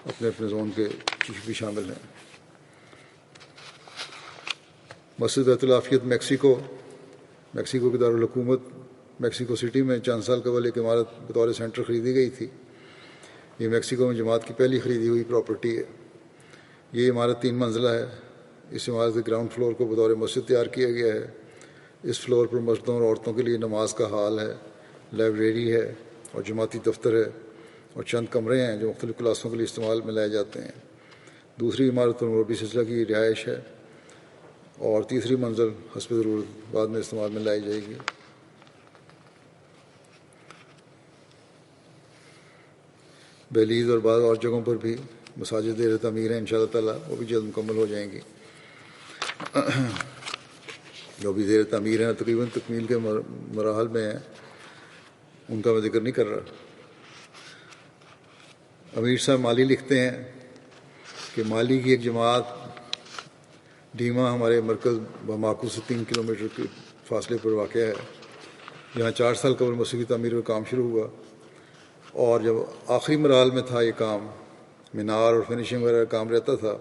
اپنے اپنے زون کے چیف بھی شامل ہیں۔ مسجد بیت العافیت میکسیکو کے دارالحکومت میکسیکو سٹی میں چند سال قبل ایک عمارت بطور سینٹر خریدی گئی تھی۔ یہ میکسیکو میں جماعت کی پہلی خریدی ہوئی پراپرٹی ہے۔ یہ عمارت 3 منزلہ ہے۔ اس عمارت کے گراؤنڈ فلور کو بطور مسجد تیار کیا گیا ہے۔ اس فلور پر مردوں اور عورتوں کے لیے نماز کا ہال ہے، لائبریری ہے اور جماعتی دفتر ہے، اور چند کمرے ہیں جو مختلف کلاسوں کے لیے استعمال میں لائے جاتے ہیں۔ دوسری عمارت پر مربی سلسلہ کی رہائش ہے، اور تیسری منزل حسب ضرورت بعد میں استعمال میں لائی جائے گی۔ بہلیز اور بعض اور جگہوں پر بھی مساجد زیر تعمیر ہیں، انشاءاللہ تعالیٰ وہ بھی جلد مکمل ہو جائیں گی۔ جو بھی زیر تعمیر ہیں تقریباً تکمیل کے مراحل میں ہیں، ان کا میں ذکر نہیں کر رہا۔ امیر صاحب مالی لکھتے ہیں کہ مالی کی ایک جماعت ڈیما ہمارے مرکز باماکو سے 3 کلومیٹر کے فاصلے پر واقع ہے، جہاں 4 سال قبل مسجد کی تعمیر کا کام شروع ہوا، اور جب آخری مراحل میں تھا یہ کام، مینار اور فنیشنگ وغیرہ کا کام رہتا تھا،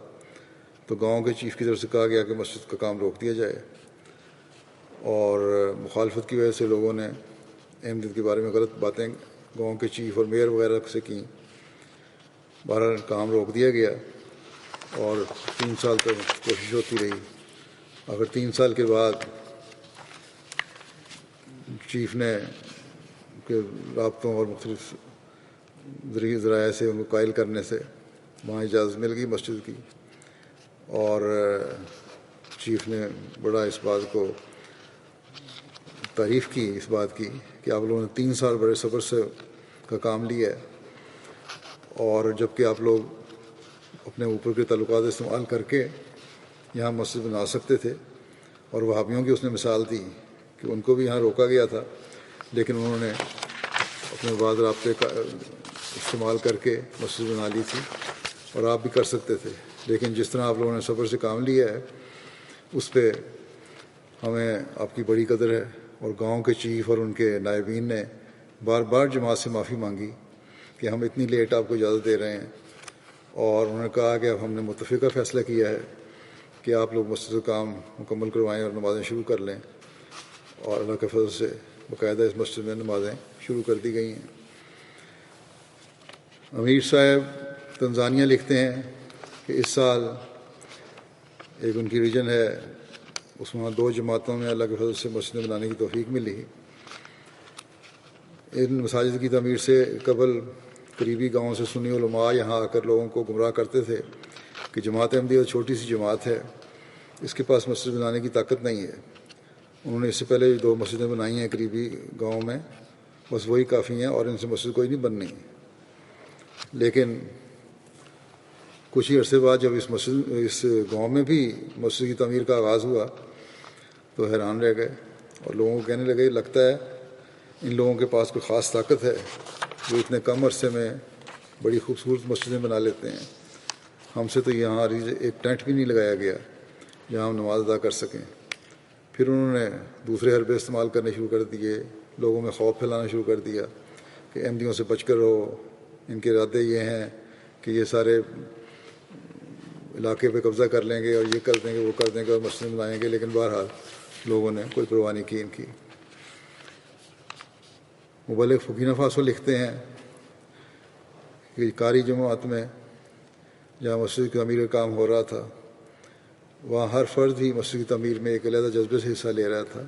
تو گاؤں کے چیف کی طرف سے کہا گیا کہ مسجد کا کام روک دیا جائے، اور مخالفت کی وجہ سے لوگوں نے احمدیت کے بارے میں غلط باتیں گاؤں کے چیف اور میئر وغیرہ سے کیں، بہرحال کام روک دیا گیا اور 3 سال تک کوشش ہوتی رہی۔ اگر 3 سال کے بعد چیف نے کے رابطوں اور مختلف ذرائع سے ان کو قائل کرنے سے وہاں اجازت مل گئی مسجد کی، اور چیف نے بڑا اس بات کو تعریف کی، اس بات کی کہ آپ لوگوں نے 3 سال بڑے صبر سے کا کام لیا ہے، اور جب کہ آپ لوگ اپنے اوپر کے تعلقات استعمال کر کے یہاں مسجد بنا سکتے تھے، اور وہابیوں کی اس نے مثال دی کہ ان کو بھی یہاں روکا گیا تھا لیکن انہوں نے اپنے بعض رابطے کا استعمال کر کے مسجد بنا لی تھی، اور آپ بھی کر سکتے تھے۔ لیکن جس طرح آپ لوگوں نے صبر سے کام لیا ہے اس پہ ہمیں آپ کی بڑی قدر ہے۔ اور گاؤں کے چیف اور ان کے نائبین نے بار بار جماعت سے معافی مانگی کہ ہم اتنی لیٹ آپ کو اجازت دے رہے ہیں، اور انہوں نے کہا کہ اب ہم نے متفقہ فیصلہ کیا ہے کہ آپ لوگ مسجد کا کام مکمل کروائیں اور نمازیں شروع کر لیں، اور اللہ کے فضل سے باقاعدہ اس مسجد میں نمازیں شروع کر دی گئی ہیں۔ امیر صاحب تنزانیہ لکھتے ہیں کہ اس سال ایک ان کی ریجن ہے، اس میں 2 جماعتوں میں اللہ کے فضل سے مسجد بنانے کی توفیق ملی۔ ان مساجد کی تعمیر سے قبل قریبی گاؤں سے سنی علماء یہاں آ کر لوگوں کو گمراہ کرتے تھے کہ جماعت احمدیہ چھوٹی سی جماعت ہے، اس کے پاس مسجد بنانے کی طاقت نہیں ہے۔ انہوں نے اس سے پہلے 2 مسجدیں بنائی ہیں قریبی گاؤں میں، بس وہی کافی ہیں اور ان سے مسجد کوئی نہیں بننی۔ لیکن کچھ ہی عرصے بعد جب اس گاؤں میں بھی مسجد کی تعمیر کا آغاز ہوا تو حیران رہ گئے، اور لوگوں کو کہنے لگے لگتا ہے ان لوگوں کے پاس کوئی خاص طاقت ہے جو اتنے کم عرصے میں بڑی خوبصورت مسجدیں بنا لیتے ہیں، ہم سے تو یہاں ایک ٹینٹ بھی نہیں لگایا گیا جہاں ہم نماز ادا کر سکیں۔ پھر انہوں نے دوسرے حربے استعمال کرنے شروع کر دیے، لوگوں میں خوف پھیلانا شروع کر دیا کہ احمدیوں سے بچ کر رہو، ان کے ارادے یہ ہیں کہ یہ سارے علاقے پہ قبضہ کر لیں گے اور یہ کر دیں گے وہ کر دیں گے اور مسجد بنائیں گے۔ لیکن بہرحال لوگوں نے کوئی پرواہ نہیں کی ان کی۔ مبلغ فقینہ فاسو لکھتے ہیں کہ قاری جماعت میں جہاں مسجد کی تعمیر کا کام ہو رہا تھا وہاں ہر فرد ہی مسجد کی تعمیر میں ایک علیحدہ جذبے سے حصہ لے رہا تھا،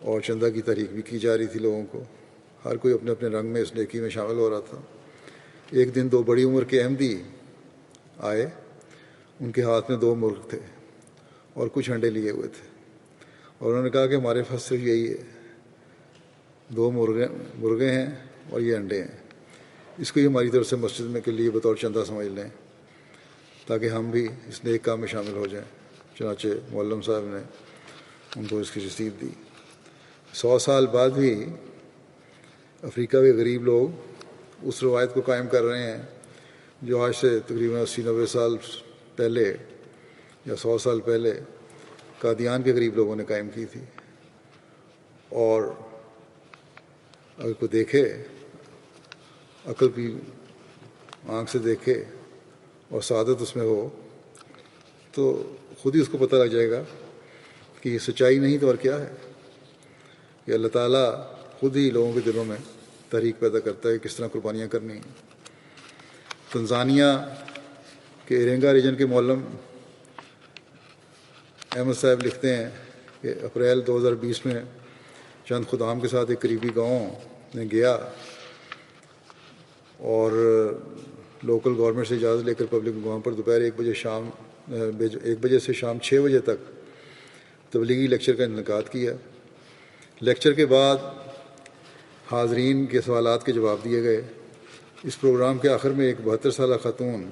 اور چندہ کی تحریک بھی کی جا رہی تھی لوگوں کو، ہر کوئی اپنے اپنے رنگ میں اس نیکی میں شامل ہو رہا تھا۔ ایک دن 2 بڑی عمر کے احمدی آئے، ان کے ہاتھ میں 2 مرغ تھے اور کچھ انڈے لیے ہوئے تھے، اور انہوں نے کہا کہ ہمارے پاس صرف یہی ہے، 2 مرغے ہیں اور یہ انڈے ہیں، اس کو ہی ہماری طرف سے مسجد میں کے لیے بطور چندہ سمجھ لیں تاکہ ہم بھی اس نیک کام میں شامل ہو جائیں۔ چنانچہ معلم صاحب نے ان کو اس کی رسید دی۔ 100 سال بعد بھی افریقہ کے غریب لوگ اس روایت کو قائم کر رہے ہیں جو آج سے تقریباً 80-90 سال پہلے یا 100 سال پہلے قادیان کے غریب لوگوں نے قائم کی تھی۔ اور اگر کوئی دیکھے، عقل کی آنکھ سے دیکھے اور سعادت اس میں ہو تو خود ہی اس کو پتہ لگ جائے گا کہ یہ سچائی نہیں تو اور کیا ہے، کہ اللہ تعالیٰ خود ہی لوگوں کے دلوں میں تحریک پیدا کرتا ہے کس طرح قربانیاں کرنی ہیں۔ تنزانیہ کے ارینگا ریجن کے معلم احمد صاحب لکھتے ہیں کہ اپریل 2020 میں چند خدام کے ساتھ ایک قریبی گاؤں میں گیا اور لوکل گورنمنٹ سے اجازت لے کر پبلک وہاں پر دوپہر 1 بجے سے شام 6 بجے تک تبلیغی لیکچر کا انعقاد کیا۔ لیکچر کے بعد حاضرین کے سوالات کے جواب دیے گئے۔ اس پروگرام کے آخر میں ایک 72 سالہ خاتون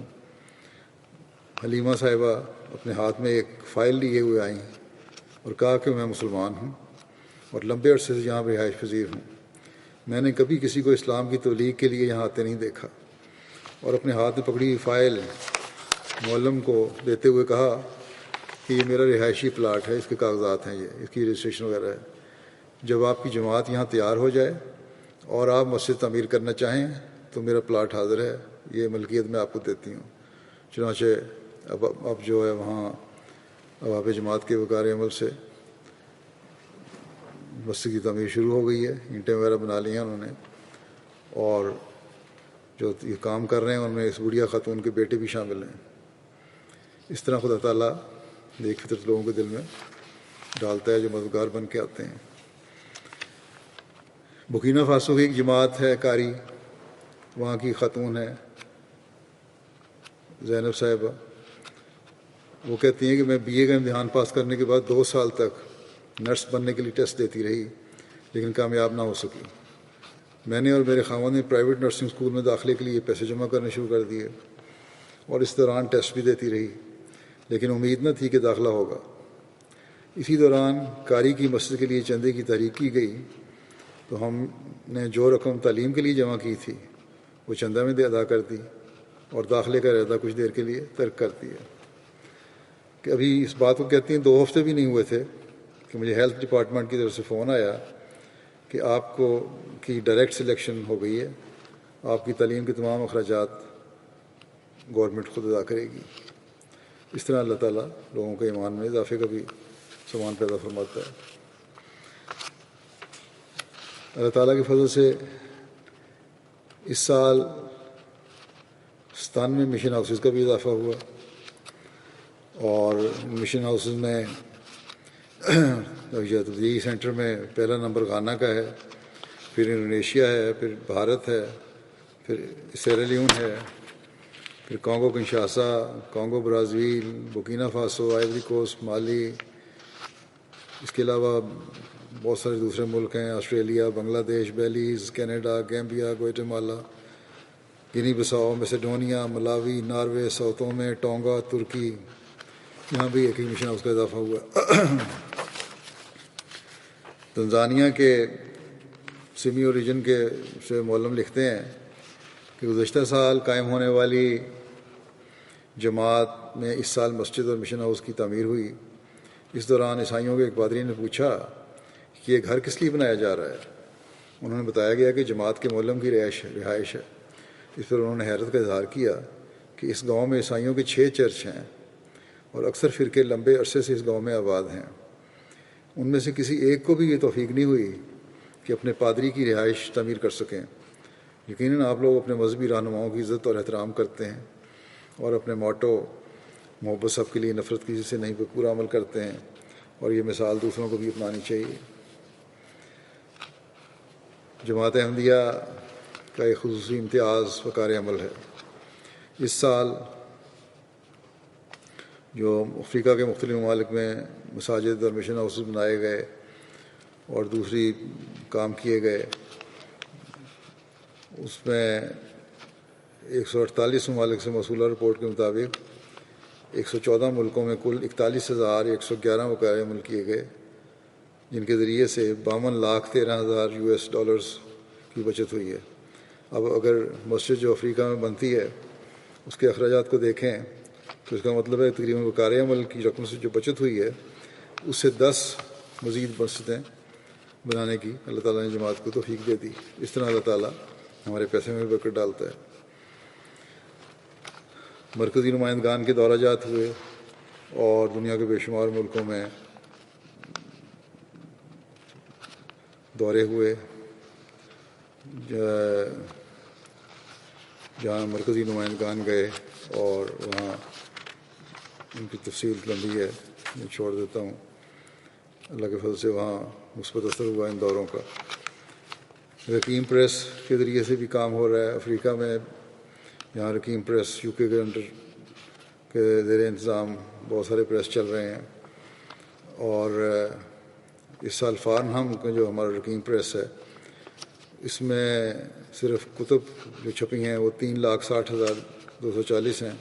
حلیمہ صاحبہ اپنے ہاتھ میں ایک فائل لیے ہوئے آئیں اور کہا کہ میں مسلمان ہوں اور لمبے عرصے سے یہاں رہائش پذیر ہوں، میں نے کبھی کسی کو اسلام کی تبلیغ کے لیے یہاں آتے نہیں دیکھا، اور اپنے ہاتھ میں پکڑی ہوئی فائل معلم کو دیتے ہوئے کہا کہ یہ میرا رہائشی پلاٹ ہے، اس کے کاغذات ہیں، یہ اس کی رجسٹریشن وغیرہ ہے، جب آپ کی جماعت یہاں تیار ہو جائے اور آپ مسجد تعمیر کرنا چاہیں تو میرا پلاٹ حاضر ہے، یہ ملکیت میں آپ کو دیتی ہوں۔ چنانچہ اب جو ہے وہاں اباب جماعت کے وقار عمل سے مسجد کی تعمیر شروع ہو گئی ہے، اینٹیں وغیرہ بنا لی ہیں انہوں نے، اور جو یہ کام کر رہے ہیں ان میں اس بڑھیا خاتون کے بیٹے بھی شامل ہیں۔ اس طرح خدا تعالیٰ ایک فطرت لوگوں کے دل میں ڈالتا ہے جو مددگار بن کے آتے ہیں۔ بورکینا فاسو کی ایک جماعت ہے قاری، وہاں کی خاتون ہے زینب صاحبہ، وہ کہتی ہیں کہ میں بی اے کا امتحان پاس کرنے کے بعد 2 سال تک نرس بننے کے لیے ٹیسٹ دیتی رہی لیکن کامیاب نہ ہو سکی۔ میں نے اور میرے خاوند نے پرائیویٹ نرسنگ اسکول میں داخلے کے لیے پیسے جمع کرنے شروع کر دیے اور اس دوران ٹیسٹ بھی دیتی رہی لیکن امید نہ تھی کہ داخلہ ہوگا۔ اسی دوران قاری کی مسجد کے لیے چندے کی تحریک کی گئی تو ہم نے جو رقم تعلیم کے لیے جمع کی تھی وہ چندہ میں ادا کر دی اور داخلے کا ارادہ کچھ دیر کے لیے ترک کر دیا۔ کہ ابھی اس بات کو کہتی ہیں 2 ہفتے بھی نہیں ہوئے تھے کہ مجھے ہیلتھ ڈپارٹمنٹ کی طرف سے فون آیا کہ آپ کو کی ڈائریکٹ سلیکشن ہو گئی ہے، آپ کی تعلیم کے تمام اخراجات گورنمنٹ خود ادا کرے گی۔ اس طرح اللہ تعالیٰ لوگوں کے ایمان میں اضافے کا بھی سامان پیدا فرماتا ہے۔ اللہ تعالیٰ کے فضل سے اس سال 97 مشن ہاؤسز کا بھی اضافہ ہوا اور مشن ہاؤسز میں تبدیلی سینٹر میں پہلا نمبر غانا کا ہے، پھر انڈونیشیا ہے، پھر بھارت ہے، پھر سیرا لیون ہے، پھر Congo Kinshasa, Congo Brazil, Burkina Faso, Ivory Coast, Mali, اس کے علاوہ بہت سارے دوسرے ملک ہیں، آسٹریلیا، بنگلہ دیش، بیلیز، کینیڈا، گیمبیا، گوئٹمالا، گنی بساؤ، میسیڈونیا، ملاوی، ناروے، ساؤتومے، ٹونگا، ترکی، یہاں بھی ایک مشن ہاؤس کا اضافہ ہوا۔ تنزانیہ کے سیمیو ریجن کے سے معلم لکھتے ہیں کہ گزشتہ سال قائم ہونے والی جماعت میں اس سال مسجد اور مشن ہاؤس کی تعمیر ہوئی۔ اس دوران عیسائیوں کے ایک پادری نے پوچھا کہ یہ گھر کس لیے بنایا جا رہا ہے؟ انہوں نے بتایا گیا کہ جماعت کے معلم کی رہائش ہے۔ اس پر انہوں نے حیرت کا اظہار کیا کہ اس گاؤں میں عیسائیوں کے 6 چرچ ہیں اور اکثر فرقے لمبے عرصے سے اس گاؤں میں آباد ہیں۔ ان میں سے کسی ایک کو بھی یہ توفیق نہیں ہوئی کہ اپنے پادری کی رہائش تعمیر کر سکیں۔ یقیناً آپ لوگ اپنے مذہبی رہنماؤں کی عزت اور احترام کرتے ہیں اور اپنے موٹو محبت سب کے لیے نفرت کسی سے نہیں پر پورا عمل کرتے ہیں، اور یہ مثال دوسروں کو بھی اپنانی چاہیے۔ جماعت احمدیہ کا ایک خصوصی امتیاز وقار عمل ہے۔ اس سال جو افریقہ کے مختلف ممالک میں مساجد اور مشن ہاؤسز بنائے گئے اور دوسری کام کیے گئے، اس میں 148 ممالک سے موصولہ رپورٹ کے مطابق 114 ملکوں میں کل 41,111 وقار عمل کیے گئے، جن کے ذریعے سے 52,13,000 US ڈالرز کی بچت ہوئی ہے۔ اب اگر مسجد جو افریقہ میں بنتی ہے اس کے اخراجات کو دیکھیں تو اس کا مطلب ہے تقریباً وقار عمل کی رقم سے جو بچت ہوئی ہے اس سے 10 مزید مسجدیں بنانے کی اللہ تعالیٰ نے جماعت کو توفیق دے دی۔ اس طرح اللہ تعالیٰ ہمارے پیسے میں بھی برکت ڈالتا ہے۔ مرکزی نمائندگان کے دورہ جات ہوئے اور دنیا کے بے شمار ملکوں میں دورے ہوئے، جہاں مرکزی نمائندگان گئے اور وہاں ان کی تفصیل لمبی ہے، میں چھوڑ دیتا ہوں۔ اللہ کے فضل سے وہاں مثبت اثر ہوا ان دوروں کا۔ رقیم پریس کے ذریعے سے بھی کام ہو رہا ہے افریقہ میں، یہاں رقیم پریس UK کے انڈر کے زیر انتظام بہت سارے پریس چل رہے ہیں، اور اس سال فارنہم کا جو ہمارا رقیم پریس ہے اس میں صرف کتب جو چھپی ہیں وہ 3,60,240 ہیں۔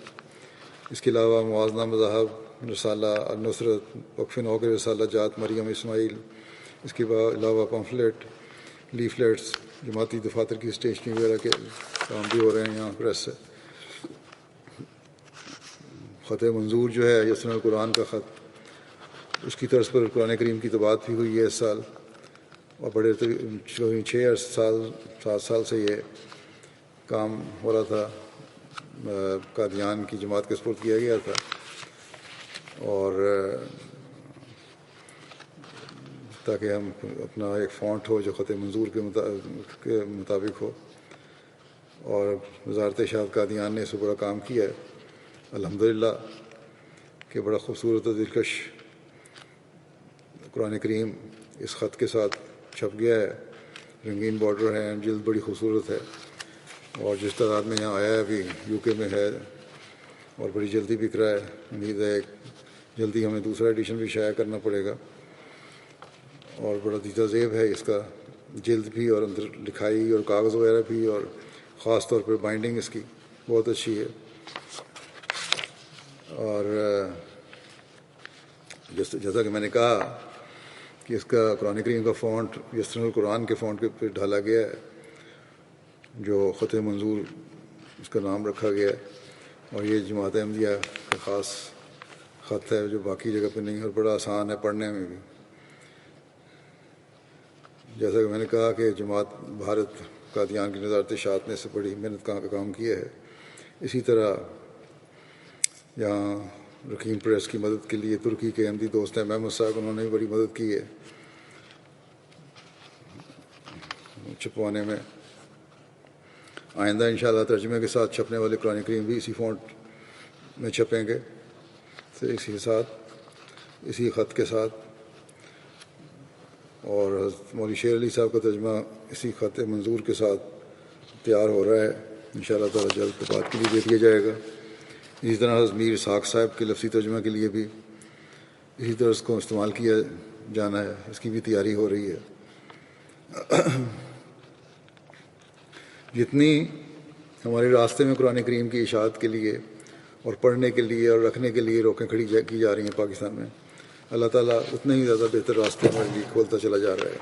اس کے علاوہ موازنہ مذاہب، رسالہ النصرت، وقف نو کے رسالہ جات مریم اسماعیل، اس کے علاوہ پمفلیٹ، لیفلیٹس، جماعتی دفاتر کی اسٹیشنری وغیرہ کے کام بھی ہو رہے ہیں یہاں پریس سے۔ خط منظور جو ہے یسن القرآن کا خط، اس کی طرز پر قرآن کریم کی طباعت بھی ہوئی ہے اس سال، اور بڑے 7 سال سے یہ کام ہو رہا تھا، قادیان کی جماعت کے سپرد کیا گیا تھا، اور تاکہ ہم اپنا ایک فونٹ ہو جو خط منظور کے مطابق ہو، اور وزارت ارشاد قادیان نے اس پر بڑا کام کیا ہے الحمدللہ کہ بڑا خوبصورت و دلکش قرآن کریم اس خط کے ساتھ چھپ گیا ہے. رنگین بارڈر ہے، جلد بڑی خوبصورت ہے، اور جس تعداد میں یہاں آیا ہے ابھی یو کے میں ہے اور بڑی جلدی بک رہا ہے. امید ہے جلدی ہمیں دوسرا ایڈیشن بھی شائع کرنا پڑے گا. اور بڑا دیدہ زیب ہے اس کا، جلد بھی اور اندر لکھائی اور کاغذ وغیرہ بھی، اور خاص طور پر بائنڈنگ اس کی بہت اچھی ہے. اور جیسا کہ میں نے کہا کہ اس کا قرآن کریم کا فونٹ یسرن القرآن کے فونٹ کے پہ ڈالا گیا ہے، جو خط منظور اس کا نام رکھا گیا ہے. اور یہ جماعت احمدیہ کا خاص خط ہے جو باقی جگہ پہ نہیں، اور بڑا آسان ہے پڑھنے میں بھی. جیسا کہ میں نے کہا کہ جماعت بھارت قادیان کی وزارت ارشاد نے اس سے بڑی محنت کا کام کیا ہے. اسی طرح یہاں رکین پریس کی مدد کے لیے ترکی کے احمدی دوست ہیں محمد صاحب، انہوں نے بھی بڑی مدد کی ہے چھپوانے میں. آئندہ انشاءاللہ ترجمے کے ساتھ چھپنے والے قرآن کریم بھی اسی فونٹ میں چھپیں گے، اسی خط کے ساتھ. اور مولوی شیر علی صاحب کا ترجمہ اسی خط منظور کے ساتھ تیار ہو رہا ہے، انشاءاللہ تعالی جلد بات کے لیے دے دیا جائے گا. اسی طرح میر اسحاق صاحب کے لفظی ترجمہ کے لیے بھی اسی طرح اس کو استعمال کیا جانا ہے، اس کی بھی تیاری ہو رہی ہے. جتنی ہمارے راستے میں قرآن کریم کی اشاعت کے لیے اور پڑھنے کے لیے اور رکھنے کے لیے روکیں کھڑی کی جا رہی ہیں پاکستان میں، اللہ تعالیٰ اتنے ہی زیادہ بہتر راستے ہمارے لیے کھولتا چلا جا رہا ہے.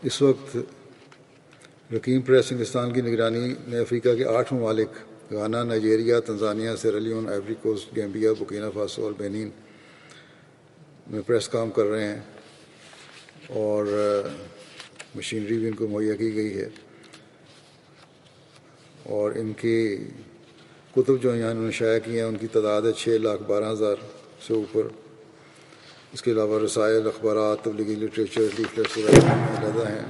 اس وقت رکین پریس انگلستان کی نگرانی میں افریقہ کے 8 ممالک Ghana, Nigeria, Tanzania, Sierra Leone, Ivory Coast, Gambia, Burkina Faso اور بینین میں پریس کام کر رہے ہیں، اور مشینری بھی ان کو مہیا کی گئی ہے. اور ان کی کتب جو یہاں انہوں نے شائع کی ہیں ان کی تعداد ہے 6,12,000 سے اوپر. اس کے علاوہ رسائل، اخبارات، تبلیغی لٹریچر، لیفلیٹس وغیرہ علیحدہ ہیں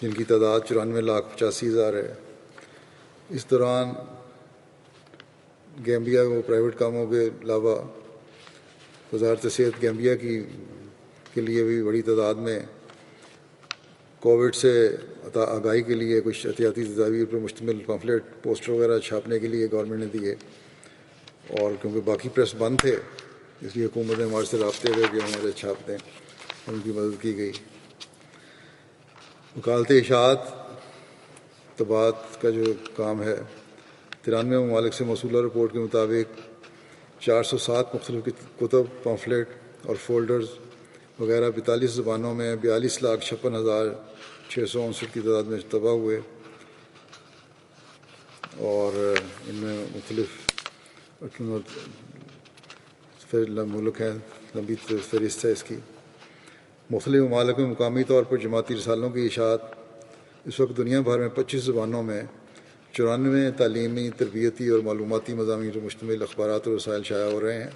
جن کی تعداد 94,85,000 ہے. اس دوران گیمبیا کو پرائیویٹ کاموں کے علاوہ وزارت صحت گیمبیا کے لیے بھی بڑی تعداد میں کووڈ سے آگاہی کے لیے کچھ احتیاطی تدابیر پر مشتمل پمفلیٹ، پوسٹر وغیرہ چھاپنے کے لیے گورنمنٹ نے دیے. اور کیونکہ باقی پریس بند تھے اس لیے حکومت نے ہمارے سے رابطے ہوئے کہ ہمارے چھاپ دیں، ان کی مدد کی گئی. وکالت اشاعت طباعت کا جو کام ہے 93 ممالک سے موصولہ رپورٹ کے مطابق 407 مختلف کتب، پمفلیٹ اور فولڈرز وغیرہ 42 زبانوں میں 42,56,659 کی تعداد میں طبع ہوئے. اور ان میں مختلف ملک ہیں، لمبی فہرست ہے اس کی. مختلف ممالک میں مقامی طور پر جماعتی رسالوں کی اشاعت اس وقت دنیا بھر میں 25 زبانوں میں 94 تعلیمی، تربیتی اور معلوماتی مضامین پر مشتمل اخبارات اور رسائل شائع ہو رہے ہیں.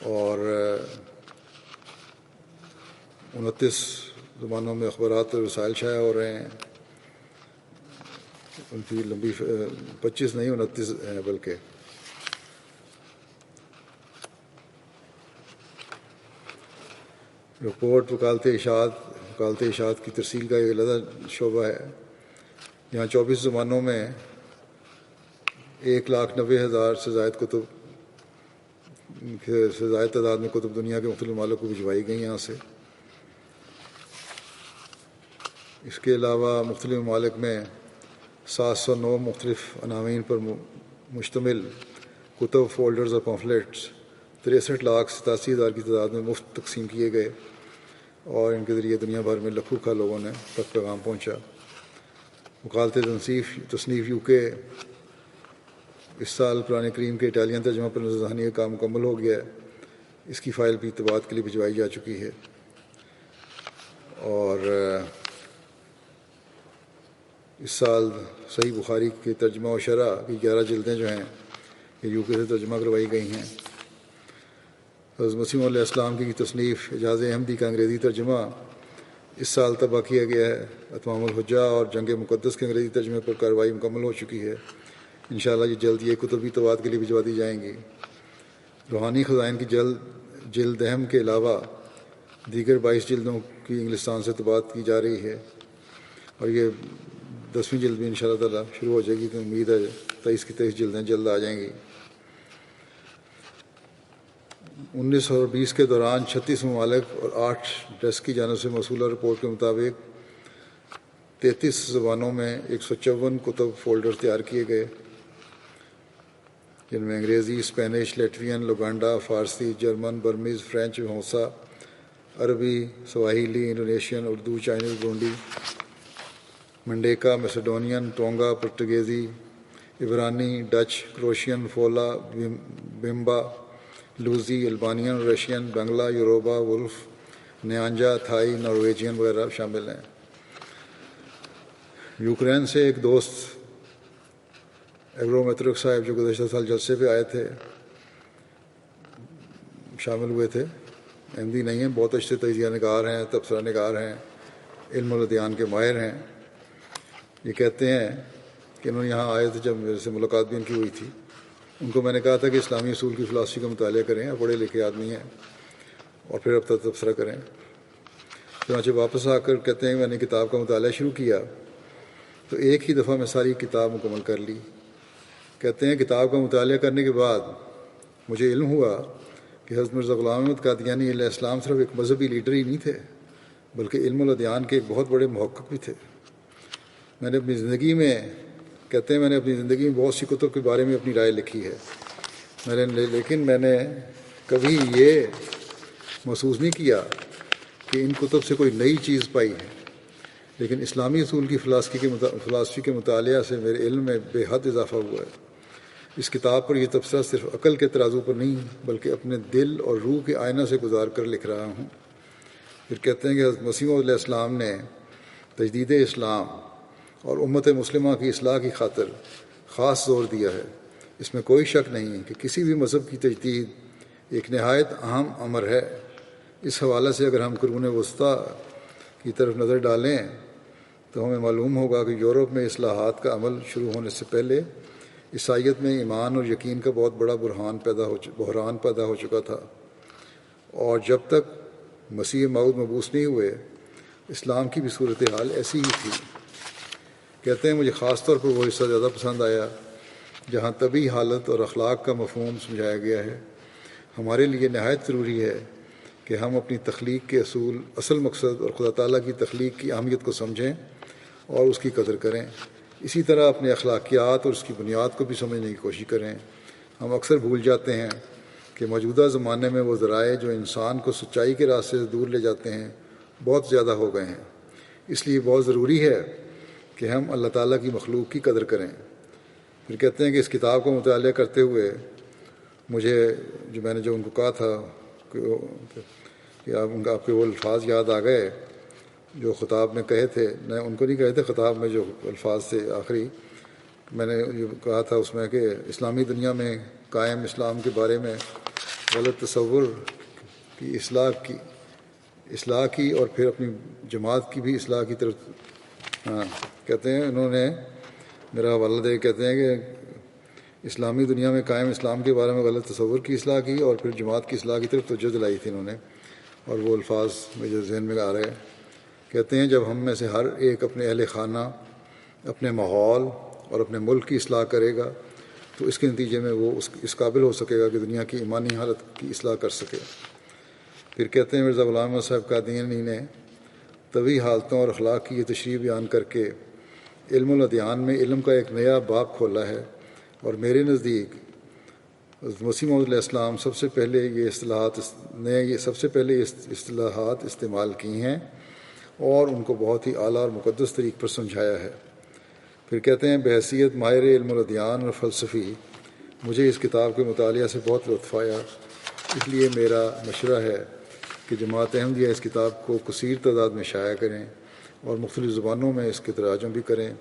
اور 29 زبانوں میں اخبارات اور رسائل شائع ہو رہے ہیں. ان کی لمبی 25 نہیں 29 ہیں بلکہ. رپورٹ وکالت اشاعت کی ترسیل کا ایک علیحدہ شعبہ ہے. یہاں 24 زبانوں میں 1,90,000 سے زائد تعداد میں کتب دنیا کے مختلف ممالک کو بھجوائی گئی یہاں سے. اس کے علاوہ مختلف ممالک میں 709 مختلف عناوین پر مشتمل کتب، فولڈرز اور پمفلیٹس 63,87,000 کی تعداد میں مفت تقسیم کیے گئے، اور ان کے ذریعے دنیا بھر میں لکھوں کا لوگوں نے تک پیغام پہنچا. وکالت تصنیف یو کے اس سال قرآن کریم کے اٹالین ترجمہ پر نظرثانی کا کام مکمل ہو گیا ہے. اس کی فائل بھی طباعت کے لیے بھجوائی جا چکی ہے. اور اس سال صحیح بخاری کے ترجمہ و شرح کی 11 جلدیں جو ہیں یہ یو کے سے ترجمہ کروائی گئی ہیں. حضرت مسیح علیہ السلام کی تصنیف اعجاز احمدی کا انگریزی ترجمہ اس سال طبع کیا گیا ہے۔ اتمام الحجہ اور جنگ مقدس کے انگریزی ترجمے پر کارروائی مکمل ہو چکی ہے۔ انشاءاللہ یہ جلد یہ کتب بھی طباعت کے لیے بھجوا دی جائیں گی۔ روحانی خزائن کی جلد اہم کے علاوہ دیگر 22 جلدوں کی انگلستان سے طباعت کی جا رہی ہے، اور یہ 10ویں جلد بھی انشاءاللہ تعالیٰ شروع ہو جائے گی، تو امید ہے 23 کی 23 جلدیں جلد آ جائیں گی۔ 1920 کے دوران 36 ممالک اور 8 ڈیسک کی جانب سے موصولہ رپورٹ کے مطابق 33 زبانوں میں 154 کتب فولڈر تیار کیے گئے، جن میں انگریزی، Spanish, Latvian, Luganda, Farsi, German, Burmese, French, Hausa, عربی، Swahili, Indonesian, Urdu, Chinese, Burundi, Mandinka, Macedonian, Tonga, پرتگیزی، عبرانی، Dutch, Croatian, Fula, Bemba, Lozi, Albanian, Russian, Bangla, Yoruba, Wolof, Nyanja, Thai, Norwegian وغیرہ شامل ہیں۔ یوکرین سے ایک دوست ایگرو میترک صاحب جو گزشتہ سال جلسے پہ آئے تھے، شامل ہوئے تھے، احمدی نہیں ہیں، بہت اچھے تجزیہ نگار ہیں، تبصرہ نگار ہیں، علم الادیان کے ماہر ہیں۔ یہ کہتے ہیں کہ انہوں نے یہاں آئے تھے جب میرے سے ملاقات بھی ان کی ہوئی تھی، ان کو میں نے کہا تھا کہ اسلامی اصول کی فلاسفی کا مطالعہ کریں، اور پڑھے لکھے آدمی ہیں، اور پھر اب تک تبصرہ کریں۔ چنانچہ واپس آ کر کہتے ہیں کہ میں نے کتاب کا مطالعہ شروع کیا تو ایک ہی دفعہ میں ساری کتاب مکمل کر لی۔ کہتے ہیں کتاب کا مطالعہ کرنے کے بعد مجھے علم ہوا کہ حضرت مرزا غلام احمد قادیانی علیہ السلام صرف ایک مذہبی لیڈر ہی نہیں تھے، بلکہ علم الادیان کے ایک بہت بڑے محقق بھی تھے۔ میں نے اپنی زندگی میں بہت سی کتب کے بارے میں اپنی رائے لکھی ہے، لیکن میں نے کبھی یہ محسوس نہیں کیا کہ ان کتب سے کوئی نئی چیز پائی ہے، لیکن اسلامی اصول کی فلاسفی کے مطالعہ سے میرے علم میں بے حد اضافہ ہوا ہے۔ اس کتاب پر یہ تبصرہ صرف عقل کے ترازو پر نہیں بلکہ اپنے دل اور روح کے آئینہ سے گزار کر لکھ رہا ہوں۔ پھر کہتے ہیں کہ حضرت مسیح موعود علیہ السلام نے تجدید اسلام اور امت مسلمہ کی اصلاح کی خاطر خاص زور دیا ہے۔ اس میں کوئی شک نہیں کہ کسی بھی مذہب کی تجدید ایک نہایت اہم امر ہے۔ اس حوالے سے اگر ہم قرون وسطیٰ کی طرف نظر ڈالیں تو ہمیں معلوم ہوگا کہ یورپ میں اصلاحات کا عمل شروع ہونے سے پہلے عیسائیت میں ایمان اور یقین کا بہت بڑا بحران پیدا ہو چکا تھا، اور جب تک مسیح موعود مبعوث نہیں ہوئے اسلام کی بھی صورتحال ایسی ہی تھی۔ کہتے ہیں مجھے خاص طور پر وہ حصہ زیادہ پسند آیا جہاں طبی حالت اور اخلاق کا مفہوم سمجھایا گیا ہے۔ ہمارے لیے نہایت ضروری ہے کہ ہم اپنی تخلیق کے اصل مقصد اور خدا تعالیٰ کی تخلیق کی اہمیت کو سمجھیں اور اس کی قدر کریں۔ اسی طرح اپنے اخلاقیات اور اس کی بنیاد کو بھی سمجھنے کی کوشش کریں۔ ہم اکثر بھول جاتے ہیں کہ موجودہ زمانے میں وہ ذرائع جو انسان کو سچائی کے راستے سے دور لے جاتے ہیں بہت زیادہ ہو گئے ہیں۔ اس لیے بہت ضروری ہے کہ ہم اللہ تعالیٰ کی مخلوق کی قدر کریں۔ پھر کہتے ہیں کہ اس کتاب کو مطالعہ کرتے ہوئے مجھے میں نے ان کو کہا تھا کہ آپ کے وہ الفاظ یاد آ گئے جو خطاب میں کہے تھے، میں ان کو نہیں کہے تھے، خطاب میں جو الفاظ تھے آخری میں نے یہ کہا تھا اس میں کہ اسلامی دنیا میں قائم اسلام کے بارے میں غلط تصور کی اصلاح کی اور پھر اپنی جماعت کی بھی اصلاح کی طرف کہتے ہیں انہوں نے میرا حوالہ دے کہتے ہیں کہ اسلامی دنیا میں قائم اسلام کے بارے میں غلط تصور کی اصلاح کی اور پھر جماعت کی اصلاح کی طرف توجہ دلائی تھی انہوں نے، اور وہ الفاظ مجھے ذہن میں آ رہے ہیں۔ کہتے ہیں جب ہم میں سے ہر ایک اپنے اہل خانہ، اپنے ماحول اور اپنے ملک کی اصلاح کرے گا تو اس کے نتیجے میں وہ اس قابل ہو سکے گا کہ دنیا کی ایمانی حالت کی اصلاح کر سکے۔ پھر کہتے ہیں مرزا غلام احمد صاحب قادیانی نے طبی حالتوں اور اخلاق کی یہ تشریح بیان کر کے علم الادیان میں علم کا ایک نیا باب کھولا ہے، اور میرے نزدیک مسیح موعود علیہ السلام سب سے پہلے یہ اصطلاحات استعمال کی ہیں اور ان کو بہت ہی اعلیٰ اور مقدس طریق پر سمجھایا ہے۔ پھر کہتے ہیں بحیثیت ماہر علم الادیان اور فلسفی مجھے اس کتاب کے مطالعہ سے بہت لطف آیا، اس لیے میرا مشورہ ہے کہ جماعت احمدیہ اس کتاب کو کثیر تعداد میں شائع کریں اور مختلف زبانوں میں اس کے تراجم بھی کریں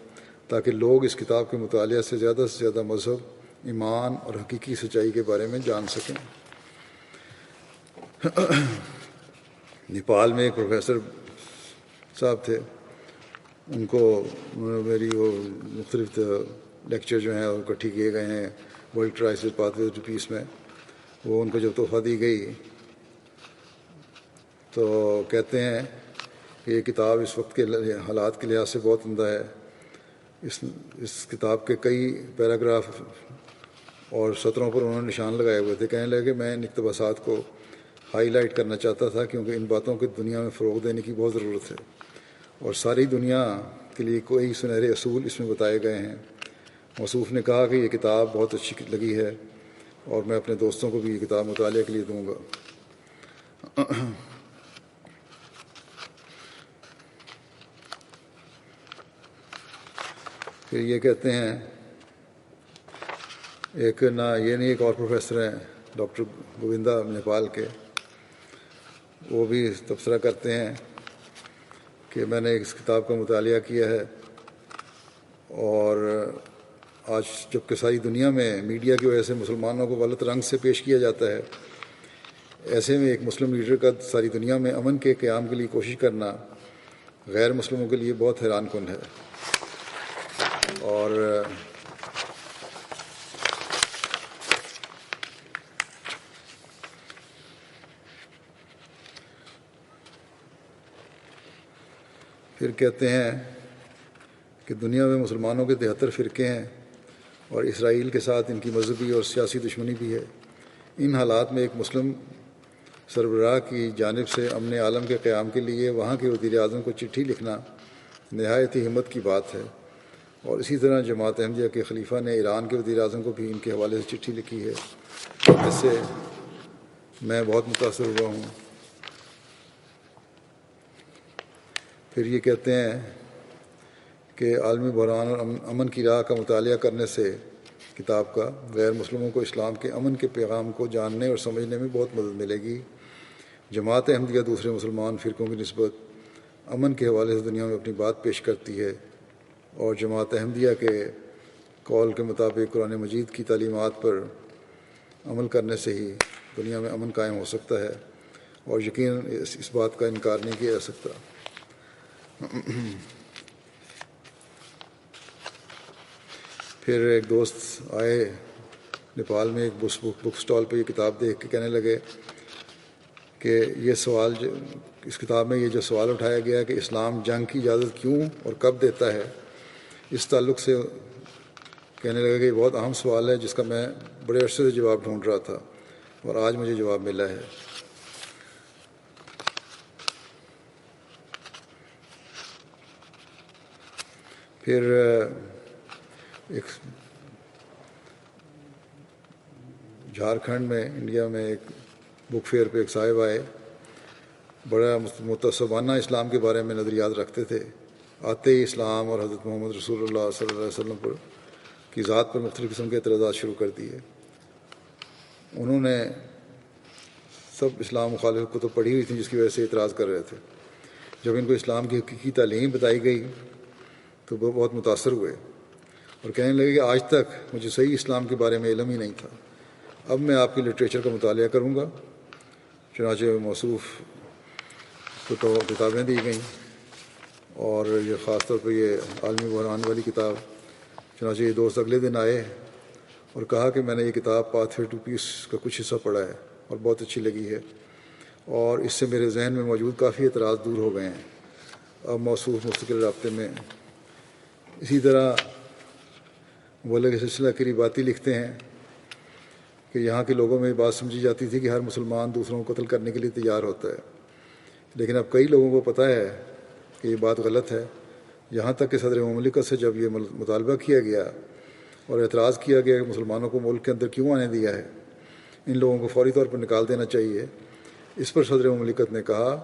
تاکہ لوگ اس کتاب کے مطالعہ سے زیادہ مذہب، ایمان اور حقیقی سچائی کے بارے میں جان سکیں۔ نیپال میں ایک پروفیسر صاحب تھے، ان کو میری وہ مختلف لیکچر جو ہیں وہ اکٹھی کیے گئے ہیں world crisis pathway to peace میں، وہ ان کو جب تحفہ دی گئی تو کہتے ہیں کہ یہ کتاب اس وقت کے حالات کے لحاظ سے بہت عمدہ ہے. اس کتاب کے کئی پیراگراف اور سطروں پر انہوں نے نشان لگائے ہوئے تھے. کہنے لگے کہ میں ان اقتباسات کو ہائی لائٹ کرنا چاہتا تھا کیونکہ ان باتوں کو دنیا میں فروغ دینے کی بہت ضرورت ہے اور ساری دنیا کے لیے کوئی سنہرے اصول اس میں بتائے گئے ہیں. موصوف نے کہا کہ یہ کتاب بہت اچھی لگی ہے اور میں اپنے دوستوں کو بھی یہ کتاب مطالعہ کے لیے دوں گا. پھر یہ کہتے ہیں ایک اور پروفیسر ہیں ڈاکٹر گووندا نیپال کے، وہ بھی تبصرہ کرتے ہیں کہ میں نے اس کتاب کا مطالعہ کیا ہے اور آج جب کہ ساری دنیا میں میڈیا کی وجہ سے مسلمانوں کو غلط رنگ سے پیش کیا جاتا ہے، ایسے میں ایک مسلم لیڈر کا ساری دنیا میں امن کے قیام کے لیے کوشش کرنا غیر مسلموں کے لیے بہت حیران کن ہے. اور پھر کہتے ہیں کہ دنیا میں مسلمانوں کے 73 فرقے ہیں اور اسرائیل کے ساتھ ان کی مذہبی اور سیاسی دشمنی بھی ہے. ان حالات میں ایک مسلم سربراہ کی جانب سے امن عالم کے قیام کے لیے وہاں کے وزیر اعظم کو چٹھی لکھنا نہایت ہی ہمت کی بات ہے. اور اسی طرح جماعت احمدیہ کے خلیفہ نے ایران کے وزیر اعظم کو بھی ان کے حوالے سے چٹھی لکھی ہے، جس سے میں بہت متاثر ہوا ہوں. پھر یہ کہتے ہیں کہ عالمی بحران اور امن کی راہ کا مطالعہ کرنے سے کتاب کا غیر مسلموں کو اسلام کے امن کے پیغام کو جاننے اور سمجھنے میں بہت مدد ملے گی. جماعت احمدیہ دوسرے مسلمان فرقوں کی نسبت امن کے حوالے سے دنیا میں اپنی بات پیش کرتی ہے اور جماعت احمدیہ کے قول کے مطابق قرآن مجید کی تعلیمات پر عمل کرنے سے ہی دنیا میں امن قائم ہو سکتا ہے اور یقیناً اس بات کا انکار نہیں کیا جا سکتا. پھر ایک دوست آئے نیپال میں ایک بک سٹال پہ یہ کتاب دیکھ کے کہنے لگے کہ یہ سوال اس کتاب میں یہ جو سوال اٹھایا گیا ہے کہ اسلام جنگ کی اجازت کیوں اور کب دیتا ہے، اس تعلق سے کہنے لگا کہ یہ بہت اہم سوال ہے جس کا میں بڑے عرصے سے جواب ڈھونڈ رہا تھا اور آج مجھے جواب ملا ہے. پھر ایک جھارکھنڈ میں انڈیا میں ایک بک فیئر پہ ایک صاحب آئے، بڑا متعصبانہ اسلام کے بارے میں نظریات رکھتے تھے. آتے ہی اسلام اور حضرت محمد رسول اللہ صلی اللہ علیہ وسلم پر کی ذات پر مختلف قسم کے اعتراضات شروع کر دیے. انہوں نے سب اسلام مخالف کتب پڑھی ہوئی تھیں جس کی وجہ سے اعتراض کر رہے تھے. جب ان کو اسلام کی حقیقی تعلیم بتائی گئی تو وہ بہت متاثر ہوئے اور کہنے لگے کہ آج تک مجھے صحیح اسلام کے بارے میں علم ہی نہیں تھا. اب میں آپ کی لٹریچر کا مطالعہ کروں گا. چنانچہ موصوف کو تو کتابیں دی گئیں اور یہ خاص طور پہ یہ عالمی بحران والی کتاب. چنانچہ یہ دوست اگلے دن آئے اور کہا کہ میں نے یہ کتاب پاتھ وے ٹو پیس کا کچھ حصہ پڑھا ہے اور بہت اچھی لگی ہے اور اس سے میرے ذہن میں موجود کافی اعتراض دور ہو گئے ہیں. اب موصوف مستقل رابطے میں. اسی طرح مبلغ سلسلہ قریباتی لکھتے ہیں کہ یہاں کے لوگوں میں یہ بات سمجھی جاتی تھی کہ ہر مسلمان دوسروں کو قتل کرنے کے لیے تیار ہوتا ہے، لیکن اب کئی لوگوں کو پتہ ہے کہ یہ بات غلط ہے. یہاں تک کہ صدر مملکت سے جب یہ مطالبہ کیا گیا اور اعتراض کیا گیا کہ مسلمانوں کو ملک کے اندر کیوں آنے دیا ہے، ان لوگوں کو فوری طور پر نکال دینا چاہیے، اس پر صدر مملکت نے کہا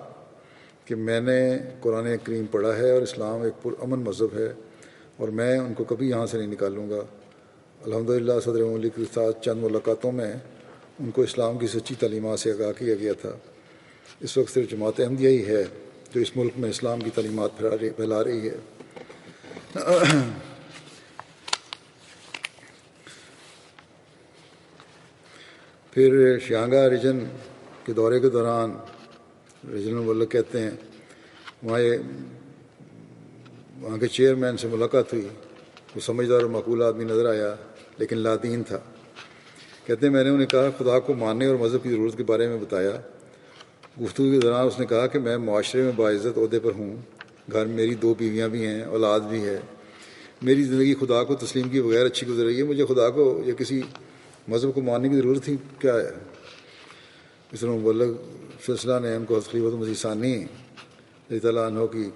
کہ میں نے قرآن کریم پڑھا ہے اور اسلام ایک پرامن مذہب ہے اور میں ان کو کبھی یہاں سے نہیں نکالوں گا. الحمدللہ صدر مملکت کے ساتھ چند ملاقاتوں میں ان کو اسلام کی سچی تعلیمات سے آگاہ کیا گیا تھا. اس وقت صرف جماعت احمدیہ ہی ہے جو اس ملک میں اسلام کی تعلیمات پھیلا رہی ہے. پھر شیانگا ریجن کے دورے کے دوران ریجنل مبلغ کہتے ہیں وہاں یہ وہاں کے چیئرمین سے ملاقات ہوئی. وہ سمجھدار اور معقول آدمی نظر آیا لیکن لادین تھا. کہتے ہیں میں نے انہیں کہا خدا کو ماننے اور مذہب کی ضرورت کے بارے میں بتایا. گفتگو کے دوران اس نے کہا کہ میں معاشرے میں باعزت عہدے پر ہوں، گھر میں میری 2 بیویاں بھی ہیں، اولاد بھی ہے، میری زندگی خدا کو تسلیم کیے بغیر اچھی گزر رہی ہے، مجھے خدا کو یا کسی مذہب کو ماننے کی ضرورت ہی کیا ہے. اس طرح مبلغ سلسلہ نے ان کو حضرت خلیفۃ المسیح ثانی رضی تعالیٰ عنہ کی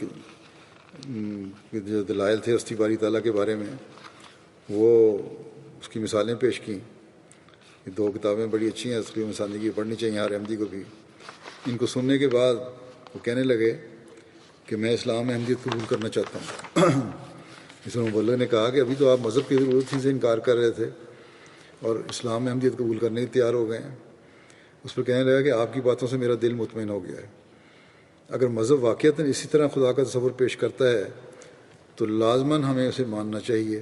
جو دلائل تھے ہستی باری تعالیٰ کے بارے میں، وہ اس کی مثالیں پیش کیں. یہ 2 کتابیں بڑی اچھی ہیں حضرت خلیفۃ ثانی کی، پڑھنی چاہیے ہر احمدی کو بھی. ان کو سننے کے بعد وہ کہنے لگے کہ میں اسلام احمدیت قبول کرنا چاہتا ہوں. اس میں مبلغ نے کہا کہ ابھی تو آپ مذہب کی ضرورت ہی سے انکار کر رہے تھے اور اسلام احمدیت قبول کرنے کے تیار ہو گئے ہیں. اس پر کہنے لگا کہ آپ کی باتوں سے میرا دل مطمئن ہو گیا ہے. اگر مذہب واقعتاً اسی طرح خدا کا تصور پیش کرتا ہے تو لازماً ہمیں اسے ماننا چاہیے.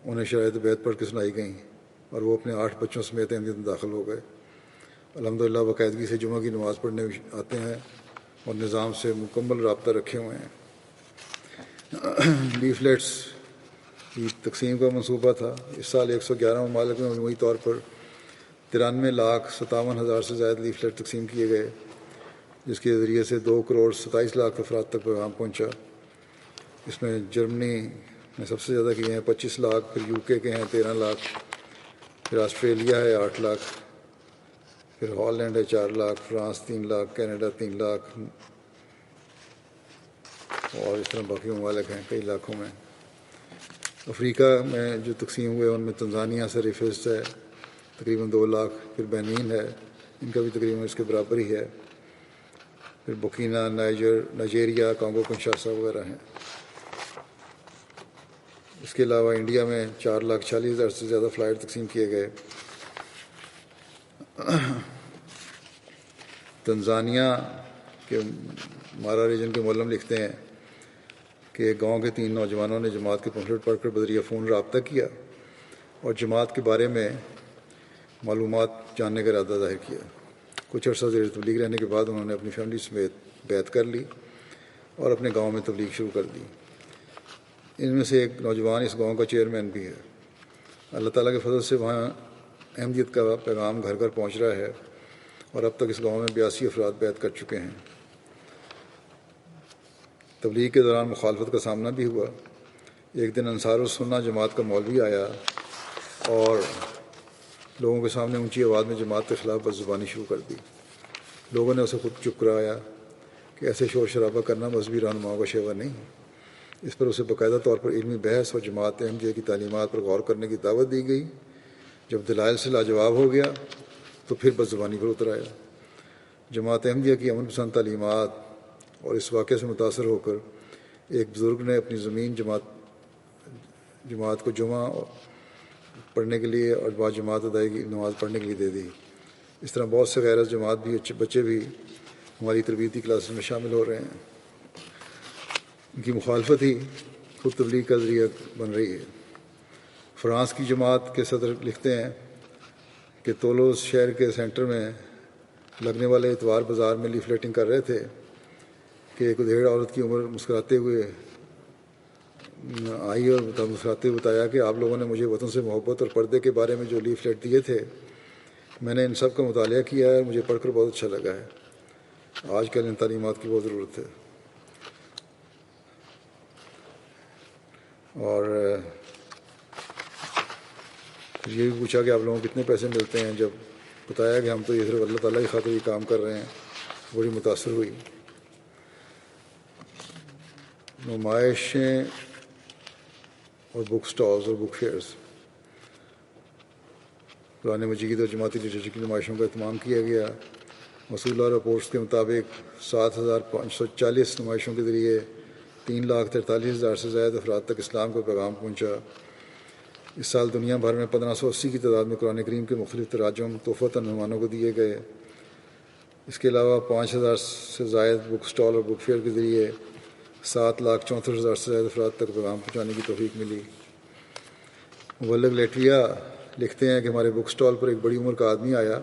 انہیں شرائط بیت پڑھ کے سنائی گئیں اور وہ اپنے 8 بچوں سمیت احمدیت میں داخل ہو گئے. الحمدللہ باقاعدگی سے جمعہ کی نماز پڑھنے آتے ہیں اور نظام سے مکمل رابطہ رکھے ہوئے ہیں. لیفلیٹس کی تقسیم کا منصوبہ تھا. اس سال 111 ممالک میں مجموعی طور پر 93,57,000 سے زائد لیفلیٹ تقسیم کیے گئے، جس کے ذریعے سے 2,27,00,000 افراد تک پیغام پہنچا. اس میں جرمنی نے سب سے زیادہ کیے ہیں 25 لاکھ، پھر UK کے ہیں 13 لاکھ، پھر آسٹریلیا ہے 8 لاکھ، پھر ہالینڈ ہے 4 لاکھ، فرانس 3 لاکھ، کینیڈا 3 لاکھ، اور اس طرح باقی ممالک ہیں کئی لاکھوں میں. افریقہ میں جو تقسیم ہوئے ان میں تنزانیہ سر فہرست ہے تقریباً 2 لاکھ، پھر بینین ہے، ان کا بھی تقریباً اس کے برابر ہی ہے، پھر بوکینا، نائجیریا، کانگو کنشاسا وغیرہ ہیں. اس کے علاوہ انڈیا میں 4,40,000 سے زیادہ فلائٹ تقسیم کیے گئے. تنزانیہ کے مارا ریجن کے مولم لکھتے ہیں کہ گاؤں کے 3 نوجوانوں نے جماعت کے پمفلٹ پڑھ کر بذریعہ فون رابطہ کیا اور جماعت کے بارے میں معلومات جاننے کا ارادہ ظاہر کیا. کچھ عرصہ زیر تبلیغ رہنے کے بعد انہوں نے اپنی فیملی سمیت بیعت کر لی اور اپنے گاؤں میں تبلیغ شروع کر دی. ان میں سے ایک نوجوان اس گاؤں کا چیئرمین بھی ہے. اللہ تعالیٰ کے فضل سے وہاں احمدیت کا پیغام گھر گھر پہنچ رہا ہے اور اب تک اس گاؤں میں 82 افراد بیعت کر چکے ہیں. تبلیغ کے دوران مخالفت کا سامنا بھی ہوا. ایک دن انصار السنہ جماعت کا مولوی آیا اور لوگوں کے سامنے اونچی آواز میں جماعت کے خلاف بدزبانی شروع کر دی. لوگوں نے اسے خود چپ کرایا کہ ایسے شور شرابہ کرنا مذہبی رہنماؤں کا شیوہ نہیں. اس پر اسے باقاعدہ طور پر علمی بحث اور جماعت احمدیہ کی تعلیمات پر غور کرنے کی دعوت دی گئی. جب دلائل سے لاجواب ہو گیا تو پھر بدزبانی پر اتر آیا. جماعت احمدیہ کی امن پسند تعلیمات اور اس واقعے سے متاثر ہو کر ایک بزرگ نے اپنی زمین جماعت کو جمعہ پڑھنے کے لیے اور بعد جماعت ادائیگی نماز پڑھنے کے لیے دے دی. اس طرح بہت سے غیر جماعت بھی بچے بھی ہماری تربیتی کلاسز میں شامل ہو رہے ہیں. ان کی مخالفت ہی خود تبلیغ کا ذریعہ بن رہی ہے. فرانس کی جماعت کے صدر لکھتے ہیں کہ تولوز شہر کے سینٹر میں لگنے والے اتوار بازار میں لیفلیٹنگ کر رہے تھے کہ ایک ادھیڑ عورت کی عمر مسکراتے ہوئے آئی اور مسکراتے ہوئے بتایا کہ آپ لوگوں نے مجھے وطن سے محبت اور پردے کے بارے میں جو لیفلیٹ دیے تھے میں نے ان سب کا مطالعہ کیا ہے اور مجھے پڑھ کر بہت اچھا لگا ہے. آج کل ان تعلیمات کی بہت ضرورت ہے. اور یہ بھی پوچھا کہ آپ لوگوں کو کتنے پیسے ملتے ہیں. جب بتایا کہ ہم تو یہ صرف اللہ تعالیٰ کی خاطر یہ کام کر رہے ہیں بڑی متاثر ہوئی. نمائشیں اور بک سٹالز اور بک فیئرز. قرآن مجید اور جماعتی لٹریچر کی نمائشوں کا اہتمام کیا گیا. موصولہ رپورٹس کے مطابق 7,540 نمائشوں کے ذریعے 3,43,000 سے زائد افراد تک اسلام کا پیغام پہنچا. اس سال دنیا بھر میں 1580 کی تعداد میں قرآن کریم کے مختلف تراجم تحفۃً مہمانوں کو دیے گئے. اس کے علاوہ 5,000 سے زائد بک سٹال اور بک فیئر کے ذریعے 7,64,000 سے زائد افراد تک پیغام پہنچانے کی توفیق ملی. مبلغ لیٹویا لکھتے ہیں کہ ہمارے بک سٹال پر ایک بڑی عمر کا آدمی آیا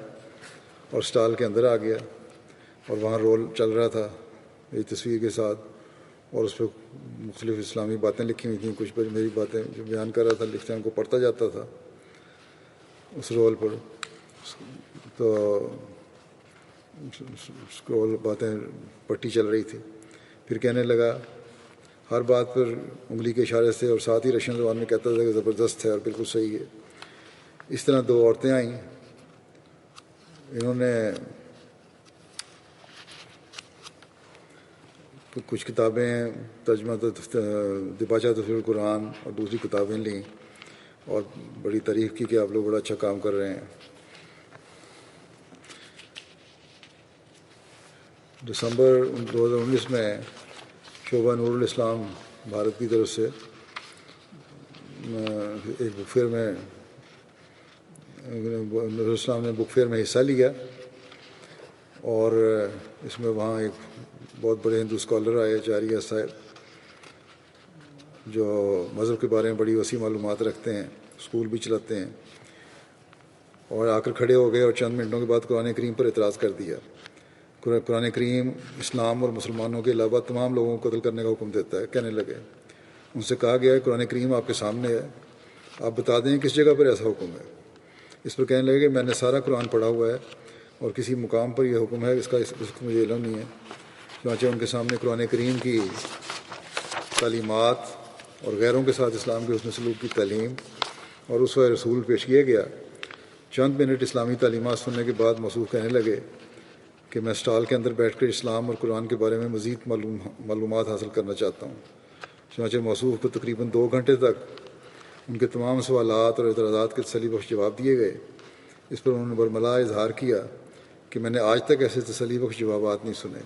اور سٹال کے اندر آ گیا اور وہاں رول چل رہا تھا میری تصویر کے ساتھ. اور اس پہ مختلف اسلامی باتیں لکھی ہوئی تھیں. کچھ میری باتیں جو بیان کر رہا تھا لکھتے ہیں ان کو پڑھتا جاتا تھا اس رول پر. تو اسکرول باتیں پٹی چل رہی تھی. پھر کہنے لگا ہر بات پر انگلی کے اشارے سے، اور ساتھ ہی رشین زبان میں کہتا تھا کہ زبردست ہے اور بالکل صحیح ہے. اس طرح دو عورتیں آئیں. انہوں نے کچھ کتابیں ترجمہ دباچہ تفسیر القرآن اور دوسری کتابیں لیں اور بڑی تعریف کی کہ آپ لوگ بڑا اچھا کام کر رہے ہیں. دسمبر 2019 میں شعبہ نور الاسلام بھارت کی طرف سے ایک بک فیئر میں نور الاسلام نے بک فیئر میں حصہ لیا، اور اس میں وہاں ایک بہت بڑے ہندو اسکالر آئے جاریہ صاحب، جو مذہب کے بارے میں بڑی وسیع معلومات رکھتے ہیں، اسکول بھی چلاتے ہیں، اور آ کر کھڑے ہو گئے اور چند منٹوں کے بعد قرآن کریم پر اعتراض کر دیا. قرآن کریم اسلام اور مسلمانوں کے علاوہ تمام لوگوں کو قتل کرنے کا حکم دیتا ہے. کہنے لگے ان سے کہا گیا ہے قرآن کریم آپ کے سامنے ہے، آپ بتا دیں کس جگہ پر ایسا حکم ہے. اس پر کہنے لگے کہ میں نے سارا قرآن پڑھا ہوا ہے اور کسی مقام پر یہ حکم ہے اس کا مجھے علم نہیں ہے. چنانچہ ان کے سامنے قرآن کریم کی تعلیمات اور غیروں کے ساتھ اسلام کے حسن سلوک کی تعلیم اور اسوہ رسول پیش کیا گیا. چند منٹ اسلامی تعلیمات سننے کے بعد موصوف کہنے لگے کہ میں اسٹال کے اندر بیٹھ کر اسلام اور قرآن کے بارے میں مزید معلومات حاصل کرنا چاہتا ہوں. چنانچہ موصوف کو تقریباً 2 گھنٹے تک ان کے تمام سوالات اور اعتراضات کے تسلی بخش جواب دیے گئے. اس پر انہوں نے برملا اظہار کیا کہ میں نے آج تک ایسے تسلی بخش جوابات نہیں سنے.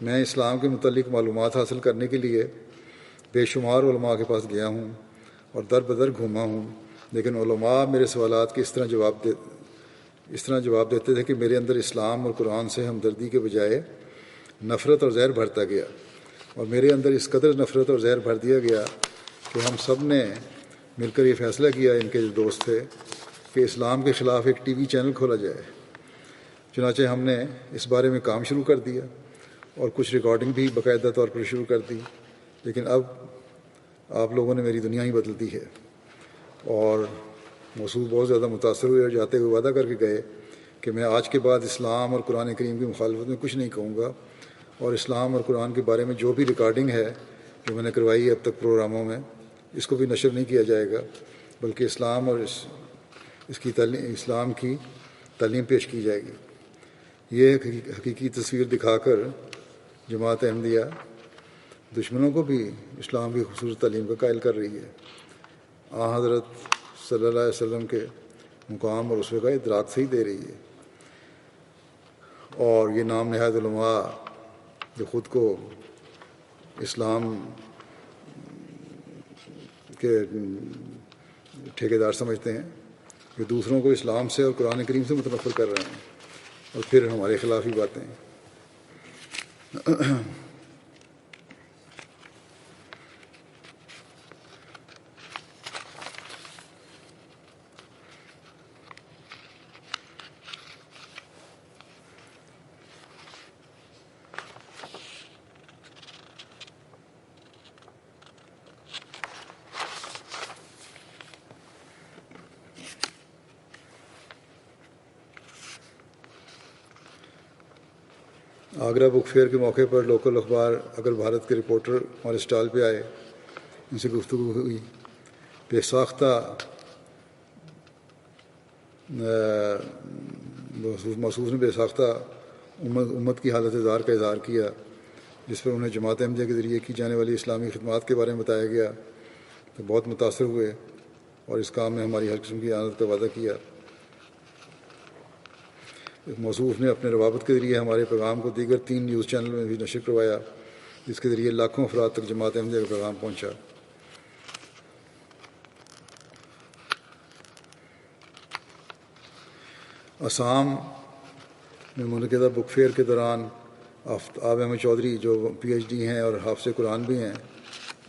میں اسلام کے متعلق معلومات حاصل کرنے کے لیے بے شمار علماء کے پاس گیا ہوں اور در بدر گھوما ہوں، لیکن علماء میرے سوالات کے اس طرح جواب دیتے تھے کہ میرے اندر اسلام اور قرآن سے ہمدردی کے بجائے نفرت اور زہر بھرتا گیا، اور میرے اندر اس قدر نفرت اور زہر بھر دیا گیا کہ ہم سب نے مل کر یہ فیصلہ کیا، ان کے جو دوست تھے، کہ اسلام کے خلاف ایک ٹی وی چینل کھولا جائے. چنانچہ ہم نے اس بارے میں کام شروع کر دیا اور کچھ ریکارڈنگ بھی باقاعدہ طور پر شروع کر دی. لیکن اب آپ لوگوں نے میری دنیا ہی بدل دی ہے. اور موصوف بہت زیادہ متاثر ہوئے اور جاتے ہوئے وعدہ کر کے گئے کہ میں آج کے بعد اسلام اور قرآن کریم کی مخالفت میں کچھ نہیں کہوں گا، اور اسلام اور قرآن کے بارے میں جو بھی ریکارڈنگ ہے جو میں نے کروائی ہے اب تک پروگراموں میں، اس کو بھی نشر نہیں کیا جائے گا، بلکہ اسلام اور اسلام کی تعلیم پیش کی جائے گی. یہ حقیقی تصویر دکھا کر جماعت احمدیہ دشمنوں کو بھی اسلام کی خوبصورت تعلیم کا قائل کر رہی ہے. حضرت صلی اللہ علیہ وسلم کے مقام اور اسوے کا ادراک سے ہی دے رہی ہے. اور یہ نام نہاد علماء جو خود کو اسلام کے ٹھیکیدار سمجھتے ہیں، کہ دوسروں کو اسلام سے اور قرآن کریم سے متنفر کر رہے ہیں، اور پھر ہمارے خلاف ہی باتیں. آگرہ بک فیئر کے موقع پر لوکل اخبار اگر بھارت کے رپورٹر ہمارے اسٹال پہ آئے، ان سے گفتگو ہوئی. بے ساختہ موصوف نے بے ساختہ امت کی حالت زار کا اظہار کیا، جس پر انہیں جماعت احمدیہ کے ذریعے کی جانے والی اسلامی خدمات کے بارے میں بتایا گیا تو بہت متاثر ہوئے اور اس کام میں ہماری ہر قسم کی اعانت کا وعدہ کیا. موصوف نے اپنے روابط کے ذریعے ہمارے پیغام کو دیگر 3 نیوز چینل میں بھی نشر کروایا، جس کے ذریعے لاکھوں افراد تک جماعت احمدیہ کا پیغام پہنچا. آسام میں منعقدہ بک فیئر کے دوران آفتاب احمد چودھری جو PhD ہیں اور حافظ قرآن بھی ہیں،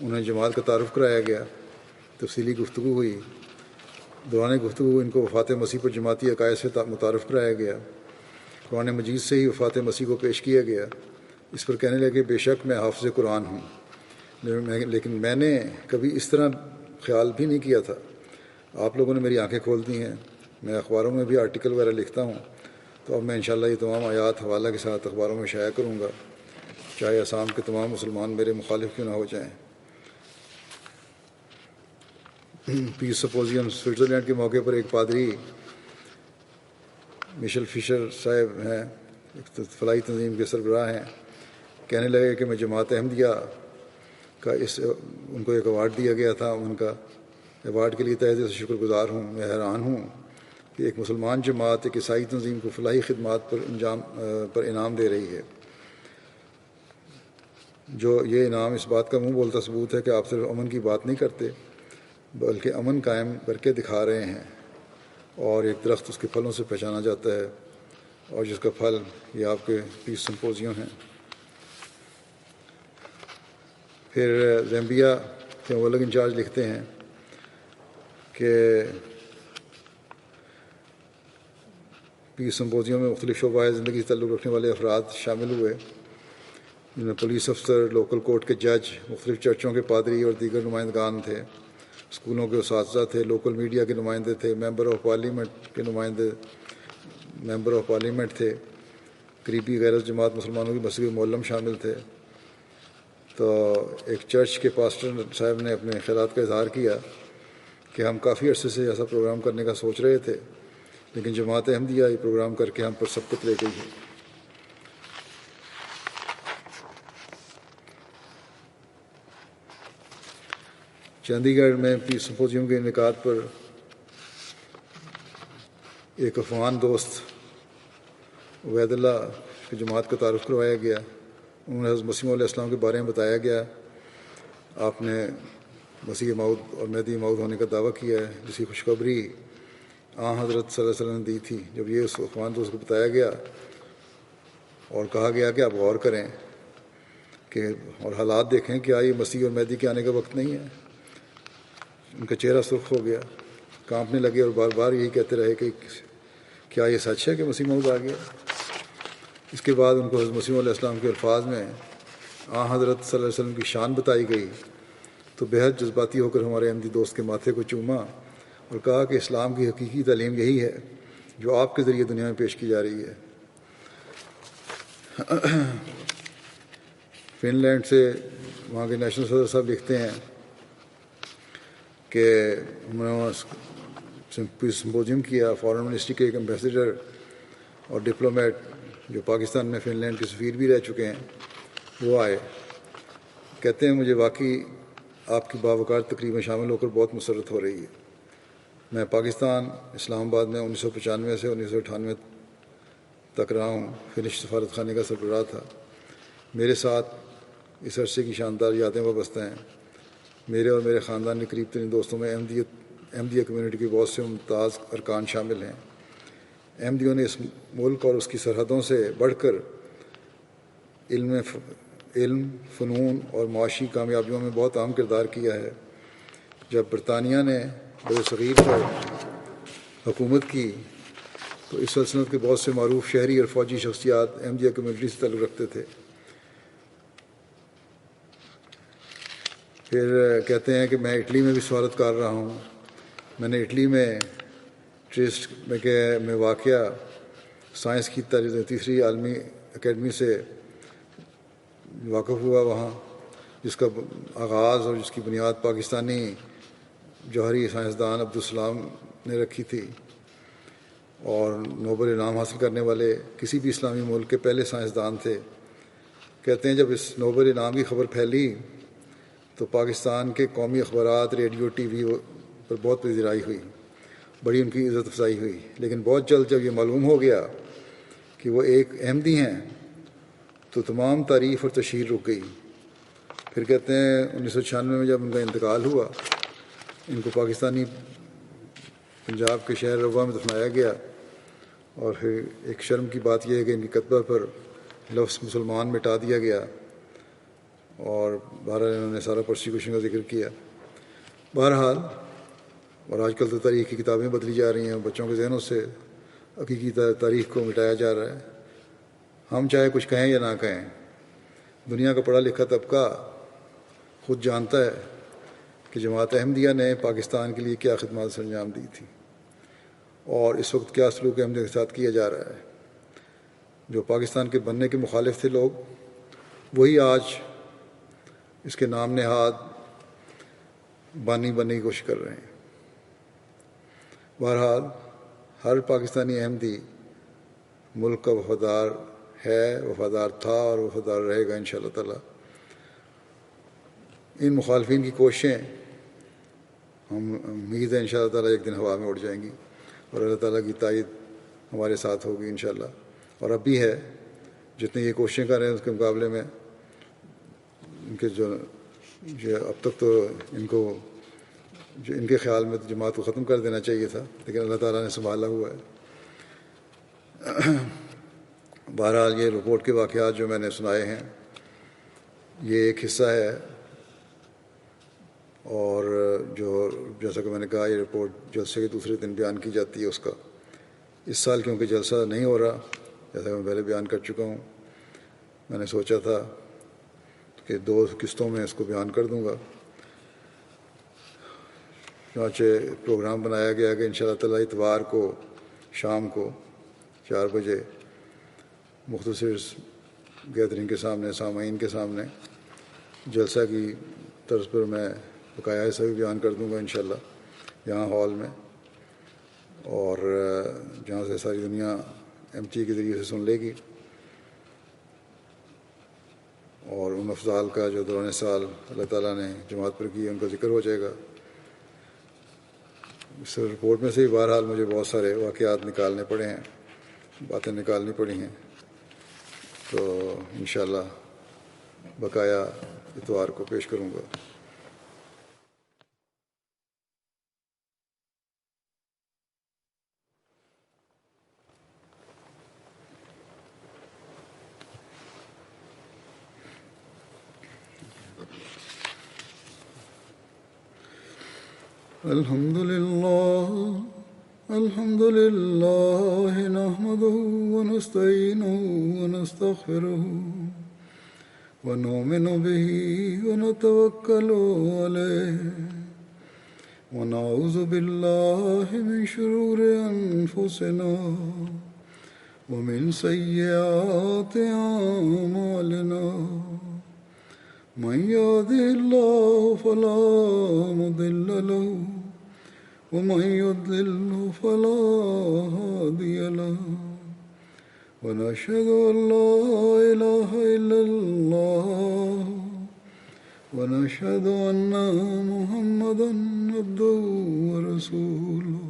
انہیں جماعت کا تعارف کرایا گیا. تفصیلی گفتگو ہوئی. دوران گفتگو ان کو وفات مسیح پر جماعتی عقائد سے متعارف کرایا گیا. قرآن مجید سے ہی وفات مسیح کو پیش کیا گیا. اس پر کہنے لگے بے شک میں حافظ قرآن ہوں لیکن میں نے کبھی اس طرح خیال بھی نہیں کیا تھا. آپ لوگوں نے میری آنکھیں کھول دی ہیں. میں اخباروں میں بھی آرٹیکل وغیرہ لکھتا ہوں، تو اب میں انشاءاللہ یہ تمام آیات حوالہ کے ساتھ اخباروں میں شائع کروں گا، چاہے آسام کے تمام مسلمان میرے مخالف کیوں نہ ہو جائیں. پیس سمپوزیم سوئٹزرلینڈ کے موقع پر ایک پادری مشل فشر صاحب ہیں، فلاحی تنظیم کے سربراہ ہیں، کہنے لگے کہ میں جماعت احمدیہ کا ان کو ایک ایوارڈ دیا گیا تھا، ان کا ایوارڈ کے لیے تہہ دل سے شکر گزار ہوں. میں حیران ہوں کہ ایک مسلمان جماعت ایک عیسائی تنظیم کو فلاحی خدمات پر انعام دے رہی ہے. جو یہ انعام اس بات کا منہ بولتا ثبوت ہے کہ آپ صرف امن کی بات نہیں کرتے بلکہ امن قائم کر کے دکھا رہے ہیں. اور ایک درخت اس کے پھلوں سے پہچانا جاتا ہے، اور جس کا پھل یہ آپ کے پیس سمپوزیم ہیں. پھر زیمبیا کے مبلغ انچارج لکھتے ہیں کہ پیس سمپوزیم میں مختلف شعبۂ زندگی سے تعلق رکھنے والے افراد شامل ہوئے، جن میں پولیس افسر، لوکل کورٹ کے جج، مختلف چرچوں کے پادری اور دیگر نمائندگان تھے، اسکولوں کے اساتذہ تھے، لوکل میڈیا کے نمائندے تھے، ممبر آف پارلیمنٹ تھے، قریبی غیر جماعت مسلمانوں کی مسجد معلم شامل تھے. تو ایک چرچ کے پاسٹر صاحب نے اپنے خیالات کا اظہار کیا کہ ہم کافی عرصے سے ایسا پروگرام کرنے کا سوچ رہے تھے، لیکن جماعت احمدیہ یہ پروگرام کر کے ہم پر سبقت لے گئی ہے. چندی گڑھ میں پیس سمپوزیم کے انعقاد پر ایک افغان دوست عبید اللہ کی جماعت کا تعارف کروایا گیا. انہوں نے حضرت مسیح علیہ السلام کے بارے میں بتایا گیا. آپ نے مسیح موعود اور مہدی موعود ہونے کا دعویٰ کیا ہے، جس کی خوشخبری حضرت صلی اللہ علیہ وسلم نے دی تھی. جب یہ اس افغان دوست کو بتایا گیا اور کہا گیا کہ آپ غور کریں کہ اور حالات دیکھیں، کیا یہ مسیح اور مہدی کے آنے کا وقت نہیں ہے، ان کا چہرہ سرخ ہو گیا، کانپنے لگے اور بار بار یہی کہتے رہے کہ کیا یہ سچ ہے کہ مسیح موعود آ گیا. اس کے بعد ان کو حضرت مسیح علیہ السلام کے الفاظ میں حضرت صلی اللہ علیہ وسلم کی شان بتائی گئی تو بہت جذباتی ہو کر ہمارے احمدی دوست کے ماتھے کو چوما اور کہا کہ اسلام کی حقیقی تعلیم یہی ہے جو آپ کے ذریعے دنیا میں پیش کی جا رہی ہے. فن لینڈ سے وہاں کے نیشنل صدر صاحب لکھتے ہیں کہ انہوں نے سمپوزیم کیا. فارن منسٹری کے ایک ایمبیسیڈر اور ڈپلومیٹ جو پاکستان میں فن لینڈ کے سفیر بھی رہ چکے ہیں وہ آئے. کہتے ہیں مجھے واقعی آپ کی باوقار تقریب میں شامل ہو کر بہت مسرت ہو رہی ہے. میں پاکستان اسلام آباد میں 1995 سے 1998 تک رہا ہوں، فنش سفارت خانے کا سربراہ تھا. میرے ساتھ اس عرصے کی شاندار یادیں وابستہ ہیں. میرے اور میرے خاندان کے قریب ترین دوستوں میں احمدیہ کمیونٹی کے بہت سے ممتاز ارکان شامل ہیں. احمدیوں نے اس ملک اور اس کی سرحدوں سے بڑھ کر علم، فنون اور معاشی کامیابیوں میں بہت اہم کردار کیا ہے. جب برطانیہ نے برصغیر پر حکومت کی تو اس سلطنت کے بہت سے معروف شہری اور فوجی شخصیات احمدیہ کمیونٹی سے تعلق رکھتے تھے. پھر کہتے ہیں کہ میں اٹلی میں بھی سفارتکار رہا ہوں. میں نے اٹلی میں ٹریسٹ میں واقع سائنس کی تیسری عالمی اکیڈمی سے واقف ہوا وہاں، جس کا آغاز اور جس کی بنیاد پاکستانی جوہری سائنسدان عبدالسلام نے رکھی تھی اور نوبل انعام حاصل کرنے والے کسی بھی اسلامی ملک کے پہلے سائنسدان تھے. کہتے ہیں جب اس نوبل انعام کی خبر پھیلی تو پاکستان کے قومی اخبارات، ریڈیو، ٹی وی پر بہت پذیرائی ہوئی، بڑی ان کی عزت افزائی ہوئی. لیکن بہت جلد جب یہ معلوم ہو گیا کہ وہ ایک احمدی ہیں تو تمام تعریف اور تشہیر رک گئی. پھر کہتے ہیں 1996 میں جب ان کا انتقال ہوا، ان کو پاکستانی پنجاب کے شہر روا میں دفنایا گیا. اور پھر ایک شرم کی بات یہ ہے کہ ان کی کتبہ پر لفظ مسلمان مٹا دیا گیا اور بہرحال انہوں نے سارا پرسیکیوشن کا ذکر کیا. بہرحال اور آج کل تو تاریخ کی کتابیں بدلی جا رہی ہیں، بچوں کے ذہنوں سے حقیقی تاریخ کو مٹایا جا رہا ہے. ہم چاہے کچھ کہیں یا نہ کہیں، دنیا کا پڑھا لکھا طبقہ خود جانتا ہے کہ جماعت احمدیہ نے پاکستان کے لیے کیا خدمات سر انجام دی تھی اور اس وقت کیا سلوک احمدیہ کے ساتھ کیا جا رہا ہے۔ جو پاکستان کے بننے کے مخالف تھے لوگ، وہی آج اس کے نام نہاد بانی بننے کی کوشش کر رہے ہیں۔ بہرحال ہر پاکستانی احمدی ملک کا وفادار ہے، وفادار تھا اور وفادار رہے گا انشاءاللہ تعالی۔ ان مخالفین کی کوششیں ہم امید ہے انشاءاللہ تعالی ایک دن ہوا میں اڑ جائیں گی اور اللہ تعالیٰ کی تائید ہمارے ساتھ ہوگی انشاءاللہ، اور اب بھی ہے۔ جتنی یہ کوششیں کر رہے ہیں اس کے مقابلے میں ان کے جو اب تک تو ان کے خیال میں تو جماعت کو ختم کر دینا چاہیے تھا، لیکن اللہ تعالیٰ نے سنبھالا ہوا ہے۔ بہرحال یہ رپورٹ کے واقعات جو میں نے سنائے ہیں یہ ایک حصہ ہے، اور جو جیسا کہ میں نے کہا یہ رپورٹ جلسے کے دوسرے دن بیان کی جاتی ہے۔ اس کا اس سال کیونکہ جلسہ نہیں ہو رہا، جیسا کہ میں پہلے بیان کر چکا ہوں، میں نے سوچا تھا کہ 2 قسطوں میں اس کو بیان کر دوں گا۔ چنانچہ پروگرام بنایا گیا کہ انشاءاللہ تعالی اتوار کو شام کو 4 بجے مختصر گیدرنگ کے سامنے، سامعین کے سامنے جلسہ کی طرز پر میں بقایا ایسا بھی بیان کر دوں گا انشاءاللہ یہاں ہال میں، اور جہاں سے ساری دنیا ایم ٹی کے ذریعے سے سن لے گی، اور ان افضال کا جو دوران سال اللہ تعالیٰ نے جماعت پر کی ان کا ذکر ہو جائے گا۔ اس رپورٹ میں سے ہی بہرحال مجھے بہت سارے واقعات نکالنے پڑے ہیں، باتیں نکالنی پڑی ہیں، تو انشاءاللہ بقایا اتوار کو پیش کروں گا۔ الحمد لله نحمده ونستعينه ونستغفره ونؤمن به ونتوكل عليه ونعوذ بالله من شرور أنفسنا ومن سيئات أعمالنا من يهده الله فلا مضل له ومن يضلل فلا هادي له ونشهد أن لا إله إلا الله ونشهد أن محمدا عبده ورسوله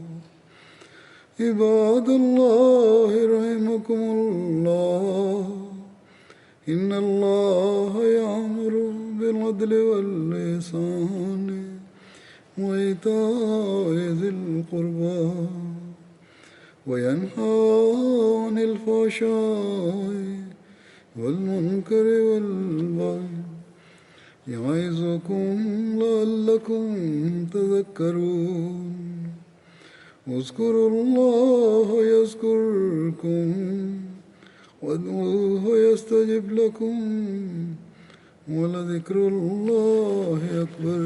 عباد الله رحمكم الله إن الله يأمر بالعدل والإحسان وإيتاء ذي القربى وينهى عن الفحشاء والمنكر والبغي يعظكم لعلكم تذكرون اذكروا الله يذكركم وادعوه يستجب لكم ولذكر الله أكبر